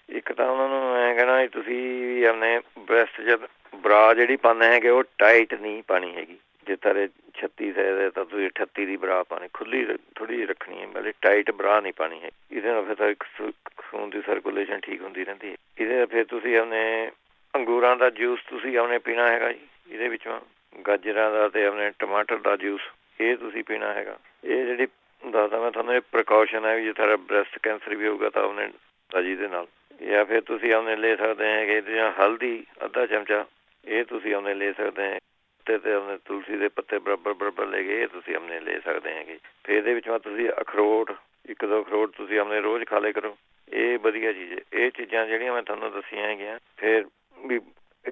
ਇੱਕ ਤਾਂ ਉਹਨਾਂ ਨੂੰ ਐਂ ਕਹਿਣਾ ਵੀ ਤੁਸੀਂ ਆਪਣੇ ਬ੍ਰੈਸਟ 'ਚ ਬਰਾ ਜਿਹੜੀ ਪਾਉਂਦੇ ਹੈਗੇ ਉਹ ਟਾਈਟ ਨਹੀਂ ਪਾਉਣੀ ਹੈਗੀ। ਜੇ ਤਾਰੇ 36 ਸਾਈਜ਼ ਤਾਂ ਤੁਸੀਂ 38 ਦੀ ਬਰਾ ਪਾਣੀ, ਖੁੱਲੀ ਥੋੜ੍ਹੀ ਜਿਹੀ ਰੱਖਣੀ ਹੈ, ਮਤਲਬ ਟਾਈਟ ਬਰਾ ਨਹੀਂ ਪਾਉਣੀ ਹੈ। ਇਹਦੇ ਨਾਲ ਫਿਰ ਤਾਂ ਖੂਨ ਦੀ ਸਰਕੂਲੇਸ਼ਨ ਠੀਕ ਹੁੰਦੀ ਰਹਿੰਦੀ ਹੈ। ਇਹਦੇ ਫਿਰ ਤੁਸੀਂ ਆਪਣੇ ਅੰਗੂਰਾਂ ਦਾ ਜੂਸ ਤੁਸੀਂ ਆਪਣੇ ਪੀਣਾ ਹੈਗਾ ਜੀ, ਇਹਦੇ ਵਿੱਚੋਂ ਗਾਜਰਾਂ ਦਾ ਅਤੇ ਆਪਣੇ ਟਮਾਟਰ ਦਾ ਜੂਸ ਇਹ ਤੁਸੀਂ ਪੀਣਾ ਹੈਗਾ। ਇਹ ਜਿਹੜੀ ਦੱਸਦਾ ਮੈਂ ਤੁਹਾਨੂੰ, ਇਹ ਪ੍ਰੀਕਾਸ਼ਨ ਹੈ ਵੀ ਜੇ ਤੁਹਾਡਾ ਬ੍ਰੈਸਟ ਕੈਂਸਰ ਵੀ ਹੋਊਗਾ ਤਾਂ ਉਹਨੇ ਰਾਜੀ ਦੇ ਨਾਲ। ਜਾਂ ਫਿਰ ਤੁਸੀਂ ਆਪਣੇ ਲੈ ਸਕਦੇ ਹੈਗੇ ਇਹਦੇ ਹਲਦੀ ਅੱਧਾ ਚਮਚਾ, ਇਹ ਤੁਸੀਂ ਆਪਣੇ ਲੈ ਸਕਦੇ ਹੈ। ਤੇ ਆਪਣੇ ਤੁਲਸੀ ਦੇ ਪੱਤੇ ਬਰਾਬਰ ਲੈ ਕੇ ਇਹ ਤੁਸੀਂ ਆਪਣੇ ਲੈ ਸਕਦੇ ਹੈਗੇ। ਫਿਰ ਇਹਦੇ ਵਿੱਚੋਂ ਤੁਸੀਂ ਅਖਰੋਟ, 1-2 ਅਖਰੋਟ ਤੁਸੀਂ ਆਪਣੇ ਰੋਜ਼ ਖਾ ਲਿਆ ਕਰੋ, ਇਹ ਵਧੀਆ ਚੀਜ਼ ਹੈ। ਇਹ ਚੀਜ਼ਾਂ ਜਿਹੜੀਆਂ ਮੈਂ ਤੁਹਾਨੂੰ ਦੱਸੀਆਂ ਹੈਗੀਆਂ, ਫਿਰ ਵੀ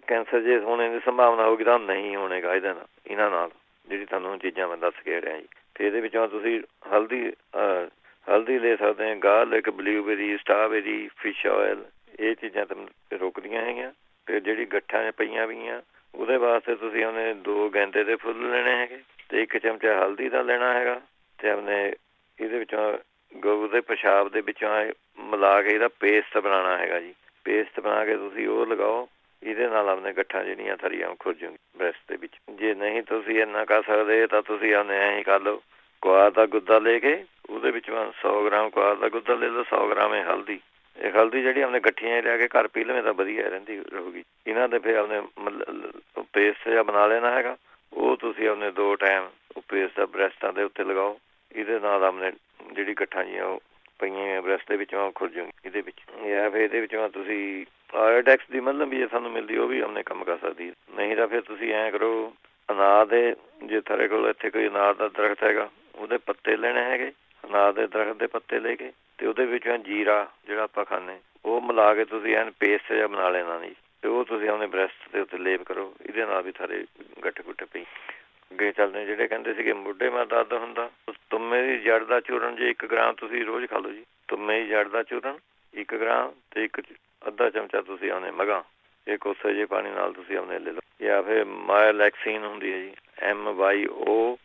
ਕੈਂਸਰ ਜੇ ਹੋਣੇ ਦੀ ਸੰਭਾਵਨਾ ਹੋਊਗੀ ਤਾਂ ਨਹੀਂ ਹੋਣੇਗਾ ਇਹਦੇ ਨਾਲ, ਇਹਨਾਂ ਨਾਲ ਜਿਹੜੀ ਤੁਹਾਨੂੰ ਚੀਜ਼ਾਂ ਮੈਂ ਦੱਸ ਕੇ ਰਿਹਾ ਜੀ। ਫਿਰ ਇਹਦੇ ਵਿੱਚੋਂ ਤੁਸੀਂ ਹਲਦੀ ਲੈ ਸਕਦੇ ਹਾਂ, garlic, blueberry, strawberry, fish oil, ਇਹ ਚੀਜ਼ਾਂ ਤਾਂ ਰੋਕਦੀਆਂ ਹੈਗੀਆਂ। ਫਿਰ ਜਿਹੜੀ ਗੱਠਾਂ ਪਈਆਂ ਵੀਆਂ ਉਹਦੇ ਵਾਸਤੇ ਤੁਸੀਂ ਉਹਨੇ 2 ਗੈਂਦੇ ਦੇ ਫੁੱਲ ਲੈਣੇ ਹੈਗੇ ਅਤੇ 1 ਚਮਚਾ ਹਲਦੀ ਦਾ ਲੈਣਾ ਹੈਗਾ। ਅਤੇ ਆਪਣੇ ਇਹਦੇ ਵਿੱਚੋਂ ਗਊ ਦੇ ਪਿਸ਼ਾਬ ਦੇ ਵਿੱਚੋਂ ਮਿਲਾ ਕੇ ਇਹਦਾ ਪੇਸਟ ਬਣਾਉਣਾ ਹੈਗਾ ਜੀ। ਪੇਸਟ ਬਣਾ ਕੇ ਤੁਸੀਂ ਉਹ ਲਗਾਓ, ਇਹਦੇ ਨਾਲ ਆਪਣੇ ਗੱਠਾਂ ਜਿਹੜੀਆਂ ਥਰੀਆਂ ਖੁਰ ਜੂਗੀ ਬ੍ਰੈਸਟ ਦੇ ਵਿੱਚ। ਜੇ ਨਹੀਂ ਤੁਸੀਂ ਇੰਨਾ ਕਰ ਸਕਦੇ ਤਾਂ ਤੁਸੀਂ ਆਪਣੇ ਐਂ ਹੀ ਕਰ ਲਓ, ਕੁਆਰ ਦਾ ਗੁੱਦਾ ਲੈ ਕੇ ਉਹਦੇ ਵਿੱਚੋਂ 100 ਗ੍ਰਾਮ ਕੁਆਰ ਦਾ ਗੁੱਦਾ ਲੈ ਲਓ, 100 ਗ੍ਰਾਮ ਇਹ ਹਲਦੀ। ਇਹ ਹਲਦੀ ਜਿਹੜੀ ਆਪਣੇ ਗੱਠੀਆਂ ਲਿਆ ਕੇ ਘਰ ਪੀ ਲਵੇਂ ਤਾਂ ਵਧੀਆ ਰਹਿੰਦੀ ਰਹੂਗੀ। ਇਹਨਾਂ ਦੇ ਫਿਰ ਆਪਣੇ ਪੇਸਟ ਜਿਹਾ ਬਣਾ ਲੈਣਾ ਹੈਗਾ, ਉਹ ਤੁਸੀਂ ਆਪਣੇ 2 ਟਾਈਮ ਉਹ ਪੇਸਟ ਦਾ ਬ੍ਰੈਸਟਾਂ ਦੇ ਉੱਤੇ ਲਗਾਓ। ਇਹਦੇ ਨਾਲ ਆਪਣੇ ਜਿਹੜੀ ਗੱਠਾਂ ਜਿਹੀਆਂ ਉਹ ਪਈਆਂ ਬ੍ਰੈਸਟ ਦੇ ਵਿੱਚੋਂ ਖੁਰ ਜੂਗੀ ਇਹਦੇ ਵਿੱਚ। ਜਾਂ ਫਿਰ ਇਹਦੇ ਵਿੱਚੋਂ ਤੁਸੀਂ ਆਇਓਡੈਕਸ ਦੀ ਮਤਲਬ ਵੀ ਜੇ ਸਾਨੂੰ ਮਿਲਦੀ ਉਹ ਵੀ ਆਪਣੇ ਕੰਮ ਕਰ ਸਕਦੀ ਹੈ। ਨਹੀਂ ਤਾਂ ਫਿਰ ਤੁਸੀਂ ਐਂ ਕਰੋ, ਅਨਾਰ ਦੇ, ਜੇ ਤੁਹਾਡੇ ਕੋਲ ਇੱਥੇ ਕੋਈ ਅਨਾਰ ਦਾ ਦਰਖਤ ਹੈਗਾ ਉਹਦੇ ਪੱਤੇ ਲੈਣੇ ਹੈਗੇ, ਅਨਾਰ ਦੇ ਦਰਖਤ ਦੇ ਪੱਤੇ ਲੈ ਕੇ ਅਤੇ ਉਹਦੇ ਵਿੱਚੋਂ ਜੀਰਾ ਜਿਹੜਾ ਆਪਾਂ ਖਾਂਦੇ ਉਹ ਮਿਲਾ ਕੇ ਤੁਸੀਂ ਐਨ ਪੇਸਟ ਜਿਹਾ ਬਣਾ ਲੈਣਾ ਜੀ। ਅਤੇ ਉਹ ਤੁਸੀਂ ਆਪਣੇ ਬ੍ਰੈਸਟ ਦੇ ਉੱਤੇ ਲੇਪ ਕਰੋ, ਇਹਦੇ ਨਾਲ ਵੀ ਸਾਰੇ ਗੱਠ ਗੁੱਠ ਪਈ। ਅੱਗੇ ਚੱਲਦੇ ਜਿਹੜੇ ਕਹਿੰਦੇ ਸੀਗੇ ਮੋਢੇ ਮੈਂ ਦਰਦ ਹੁੰਦਾ, ਤੁੰਮੇ ਦੀ ਜੜ ਦਾ ਚੂਰਨ ਜੇ 1 ਗ੍ਰਾਮ ਤੁਸੀਂ ਰੋਜ਼ ਖਾ ਲਓ ਜੀ। ਤੁੰਮੇ ਦੀ ਜੜ ਦਾ ਚੂਰਨ 1 ਗ੍ਰਾਮ ਅਤੇ ਅੱਧਾ ਚਮਚਾ ਤੁਸੀਂ ਆਪਣੇ ਮਗਾਂ ਇਹ ਕੋਸੇ ਜਿਹੇ ਪਾਣੀ ਨਾਲ ਤੁਸੀਂ ਆਪਣੇ ਲੈ ਲਓ। ਜਾਂ ਫਿਰ ਮਾਇਓਲੈਕਸੀਨ ਹੁੰਦੀ ਹੈ ਜੀ, MYOLAXIN,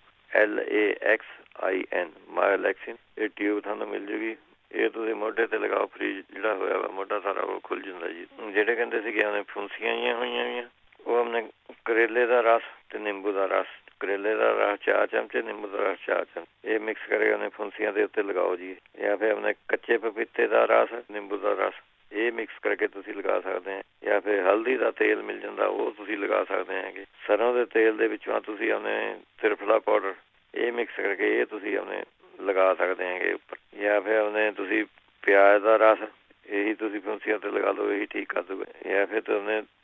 ਮਾਇਓਲੈਕਸੀਨ। ਇਹ ਟਿਊਬ ਤੁਹਾਨੂੰ ਮਿਲ ਜੂਗੀ, ਇਹ ਤੁਸੀਂ ਮੋਢੇ 'ਤੇ ਲਗਾਓ, ਫਰੀਜ ਜਿਹੜਾ ਹੋਇਆ ਵਾ ਮੋਢਾ ਸਾਰਾ ਉਹ ਖੁੱਲ੍ਹ ਜਾਂਦਾ ਜੀ। ਜਿਹੜੇ ਕਹਿੰਦੇ ਸੀਗੇ ਉਹਨੇ ਫੁੰਸੀਆਂ ਜਿਹੀਆਂ ਹੋਈਆਂ ਵੀਆਂ, ਉਹ ਆਪਣੇ ਕਰੇਲੇ ਦਾ ਰਸ ਅਤੇ ਨਿੰਬੂ ਦਾ ਰਸ, ਕਰੇਲੇ ਦਾ ਰਸ 4 ਚਮਚੇ, ਨਿੰਬੂ ਦਾ ਰਸ 4 ਚਮਚੇ, ਇਹ ਮਿਕਸ ਕਰਕੇ ਉਹਨੇ ਫੁੰਸੀਆਂ ਦੇ ਉੱਤੇ ਲਗਾਓ ਜੀ। ਜਾਂ ਫਿਰ ਆਪਣੇ ਕੱਚੇ ਪਪੀਤੇ ਦਾ ਰਸ, ਨਿੰਬੂ ਦਾ ਰਸ, ਇਹ ਮਿਕਸ ਕਰਕੇ ਤੁਸੀਂ ਲਗਾ ਸਕਦੇ ਹੈ। ਜਾਂ ਫਿਰ ਹਲਦੀ ਦਾ ਤੇਲ ਮਿਲ ਜਾਂਦਾ ਉਹ ਤੁਸੀਂ ਲਗਾ ਸਕਦੇ ਹੈਗੇ। ਸਰੋਂ ਦੇ ਤੇਲ ਦੇ ਵਿੱਚੋਂ ਤੁਸੀਂ ਆਪਣੇ ਤ੍ਰਿਫਲਾ ਪਾਊਡਰ ਇਹ ਮਿਕਸ ਕਰਕੇ ਇਹ ਤੁਸੀਂ ਆਪਣੇ ਲਗਾ ਸਕਦੇ ਹੈਗੇ ਉੱਪਰ। ਜਾਂ ਫਿਰ ਆਪਣੇ ਤੁਸੀਂ ਪਿਆਜ਼ ਦਾ ਰਸ ਇਹੀ ਤੁਸੀਂ ਫੁੰਸੀਆਂ 'ਤੇ ਲਗਾ ਲਓ, ਇਹੀ ਠੀਕ ਕਰ ਦੂਗਾ। ਜਾਂ ਫਿਰ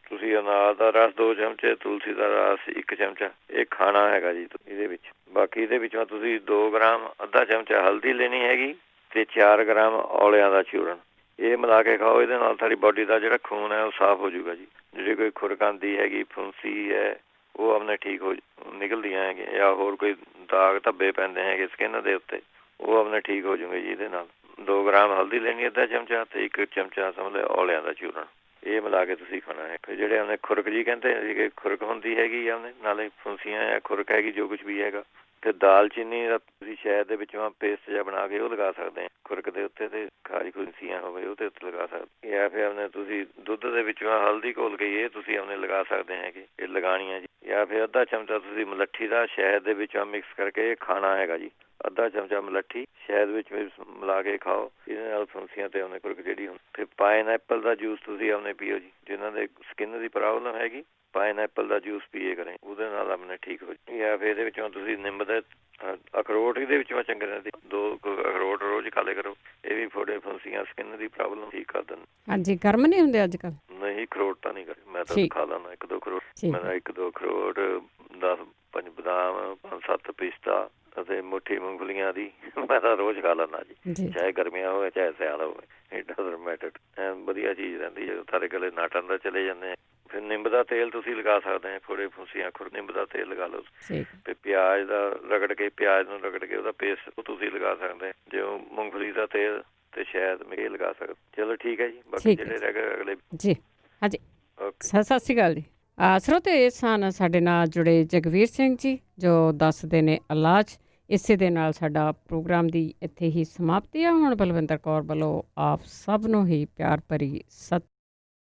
ਤੁਸੀਂ ਅਨਾਰ ਦਾ ਰਸ 2 ਚਮਚੇ, ਤੁਲਸੀ ਦਾ ਰਸ 1 ਚਮਚਾ, ਇਹ ਖਾਣਾ ਹੈਗਾ ਜੀ ਇਹਦੇ ਵਿੱਚ। ਬਾਕੀ ਇਹਦੇ ਵਿੱਚੋਂ ਤੁਸੀਂ 2 ਗ੍ਰਾਮ ਅੱਧਾ ਚਮਚਾ ਹਲਦੀ ਲੈਣੀ ਹੈਗੀ ਅਤੇ 4 ਗ੍ਰਾਮ ਔਲਿਆਂ ਦਾ ਚੂਰਨ, ਇਹ ਮਿਲਾ ਕੇ ਖਾਓ। ਇਹਦੇ ਨਾਲ ਸਾਡੀ ਬਾਡੀ ਦਾ ਜਿਹੜਾ ਖੂਨ ਹੈ ਉਹ ਸਾਫ਼ ਹੋ ਜਾਊਗਾ ਜੀ। ਜਿਹੜੀ ਕੋਈ ਖੁਰਕ ਆਉਂਦੀ ਹੈਗੀ, ਫੁੰਸੀ ਹੈ, ਉਹ ਆਪਣੇ ਠੀਕ ਹੋ ਨਿਕਲਦੀਆਂ ਹੈਗੀਆਂ। ਜਾਂ ਹੋਰ ਕੋਈ ਦਾਗ ਧੱਬੇ ਪੈਂਦੇ ਹੈਗੇ ਸਕਿਨ ਦੇ ਉੱਤੇ, ਉਹ ਆਪਣੇ ਠੀਕ ਹੋ ਜੂਗੇ ਜੀ ਇਹਦੇ ਨਾਲ। 2 ਗ੍ਰਾਮ ਹਲਦੀ ਲੈਣੀ ਅੱਧਾ ਚਮਚਾ ਅਤੇ 1 ਚਮਚਾ ਸਮਝ ਲਓ ਔਲਿਆਂ ਦਾ ਚੂਰਨ, ਇਹ ਮਿਲਾ ਕੇ ਤੁਸੀਂ ਖਾਣਾ ਹੈ। ਫਿਰ ਜਿਹੜੇ ਉਹਨੇ ਖੁਰਕ ਜੀ ਕਹਿੰਦੇ ਸੀਗੇ, ਖੁਰਕ ਹੁੰਦੀ ਹੈਗੀ ਆ ਉਹਨੇ ਨਾਲੇ ਫੁੰਸੀਆਂ ਜਾਂ ਖੁਰਕ ਹੈਗੀ ਜੋ ਕੁਛ ਵੀ ਹੈਗਾ। ਫਿਰ ਦਾਲਚੀਨੀ ਦਾ ਤੁਸੀਂ ਸ਼ਹਿਦ ਦੇ ਵਿੱਚੋਂ ਪੇਸਟ ਜਿਹਾ ਬਣਾ ਕੇ ਉਹ ਲਗਾ ਸਕਦੇ ਆ ਖੁਰਕ ਦੇ ਉੱਤੇ, ਅਤੇ ਖਾਜ ਖੁੰਸੀਆਂ ਹੋਵੇ ਉਹਦੇ ਉੱਤੇ ਲਗਾ ਸਕਦੇ। ਜਾਂ ਫਿਰ ਆਪਣੇ ਤੁਸੀਂ ਦੁੱਧ ਦੇ ਵਿੱਚੋਂ ਹਲਦੀ ਘੋਲ ਕੇ ਇਹ ਤੁਸੀਂ ਆਪਣੇ ਲਗਾ ਸਕਦੇ ਹੈਗੇ, ਇਹ ਲਗਾਉਣੀਆਂ ਜੀ। ਜਾਂ ਫਿਰ ਅੱਧਾ ਚਮਚਾ ਤੁਸੀਂ ਮਲੱਠੀ ਦਾ ਸ਼ਹਿਦ ਦੇ ਵਿੱਚੋਂ ਮਿਕਸ ਕਰਕੇ ਇਹ ਖਾਣਾ ਹੈਗਾ ਜੀ। ਅੱਧਾ ਚਮਚਾ ਮਲੱਠੀ ਸ਼ਹਿਦ ਵਿੱਚ ਮਿਲਾ ਕੇ ਖਾਓ, ਇਹਦੇ ਨਾਲ ਫੁੰਸੀਆਂ ਅਤੇ ਆਪਣੇ ਖੁਰਕ ਜਿਹੜੀ ਹੁੰਦੀ। ਫਿਰ ਪਾਈਨਐਪਲ ਦਾ ਜੂਸ ਤੁਸੀਂ ਆਪਣੇ ਪੀਓ ਜੀ, ਜਿਹਨਾਂ ਦੇ ਸਕਿਨ ਦੀ ਪ੍ਰੋਬਲਮ ਹੈਗੀ ਪਾਈਨਐਪਲ ਦਾ ਜੂਸ ਪੀਏ ਕਰੇ, ਉਹਦੇ ਨਾਲ ਆਪਣੇ ਠੀਕ ਹੋ ਜਾਏ। ਜਾਂ ਫਿਰ ਇਹਦੇ ਵਿੱਚੋਂ ਤੁਸੀਂ ਨਿੰਮ ਦੇ ਅਖਰੋਟ ਇਹਦੇ ਵਿੱਚੋਂ ਚੰਗੇ ਰਹਿੰਦੇ, 2 ਅਖਰੋਟ ਰੋਜ਼ ਖਾ ਲਿਆ ਕਰੋ, ਇਹ ਵੀ ਥੋੜੇ ਫੁੰਸੀਆਂ ਸਕਿਨ ਦੀ ਪ੍ਰੋਬਲਮ ਠੀਕ ਕਰ ਦਿੰਦੇ। ਹਾਂਜੀ, ਗਰਮ ਨਹੀਂ ਹੁੰਦੇ ਅੱਜ ਕੱਲ੍ਹ? ਨਹੀਂ, ਅਖਰੋਟ ਤਾਂ ਨਹੀਂ ਕਰ, ਮੈਂ ਤਾਂ ਖਾ ਲੈਂਦਾ 1-2 ਅਖਰੋਟ। ਮੈਂ 1-2 ਅਖਰੋਟ, 10-5 ਬਦਾਮ, 5-7 ਪਿਸਤਾ ਅਤੇ ਮੁੱਠੀ ਮੂੰਗਫਲੀਆਂ ਦੀ ਮੈਂ ਤਾਂ ਰੋਜ਼ ਖਾ ਲੈਂਦਾ ਜੀ, ਚਾਹੇ ਗਰਮੀਆਂ ਹੋਵੇ ਚਾਹੇ ਸਿਆਲ ਹੋਵੇ, ਇਟ ਡਜ਼ਨਟ ਮੈਟਰ। ਵਧੀਆ ਚੀਜ਼ ਰਹਿੰਦੀ ਹੈ, ਸਾਰੇ ਗਲੇ ਨਾਟਣ ਦਾ ਚਲੇ ਜਾਂਦੇ ਆ। ਫਿਰ ਨਿੰਬ ਦਾ ਤੇਲ ਤੁਸੀਂ ਲਗਾ ਸਕਦੇ ਆ, ਫੋੜੇ ਫੁੰਸੀਆਂ ਖੁਰ ਨਿੰਬ ਦਾ ਤੇਲ ਲਗਾ ਲਓ। ਠੀਕ ਤੇ ਪਿਆਜ਼ ਦਾ ਰਗੜ ਕੇ, ਪਿਆਜ਼ ਨੂੰ ਰਗੜ ਕੇ ਉਹਦਾ ਪੇਸਟ ਉਹ ਤੁਸੀਂ ਲਗਾ ਸਕਦੇ, ਜੇ ਉਹ ਮੂੰਗਫਲੀ ਦਾ ਤੇਲ ਤੇ ਸ਼ਾਇਦ ਇਹ ਲਗਾ ਸਕਦੇ। ਚਲੋ ਠੀਕ ਹੈ ਜੀ, ਬਾਕੀ ਠੀਕ ਹੈ ਜਿਹੜੇ ਰਹਿ ਗਏ ਅਗਲੇ। ਜੀ ਹਾਂਜੀ, ਓਕੇ। ਸਤਿ ਸ਼੍ਰੀ ਅਕਾਲ ਜੀ। ਸਰੋਤੇ ਇਹ ਸਨ ਸਾਡੇ ਨਾਲ ਜੁੜੇ ਜਗਵੀਰ ਸਿੰਘ ਜੀ ਜੋ ਦੱਸਦੇ ਨੇ ਇਲਾਜ। ਇਸੇ ਦੇ ਨਾਲ ਸਾਡਾ ਪ੍ਰੋਗਰਾਮ ਦੀ ਇੱਥੇ ਹੀ ਸਮਾਪਤੀ ਆ। ਹੁਣ ਬਲਵਿੰਦਰ ਕੌਰ ਵੱਲੋਂ ਆਪ ਸਭ ਨੂੰ ਹੀ ਪਿਆਰ ਭਰੀ ਸਤਿ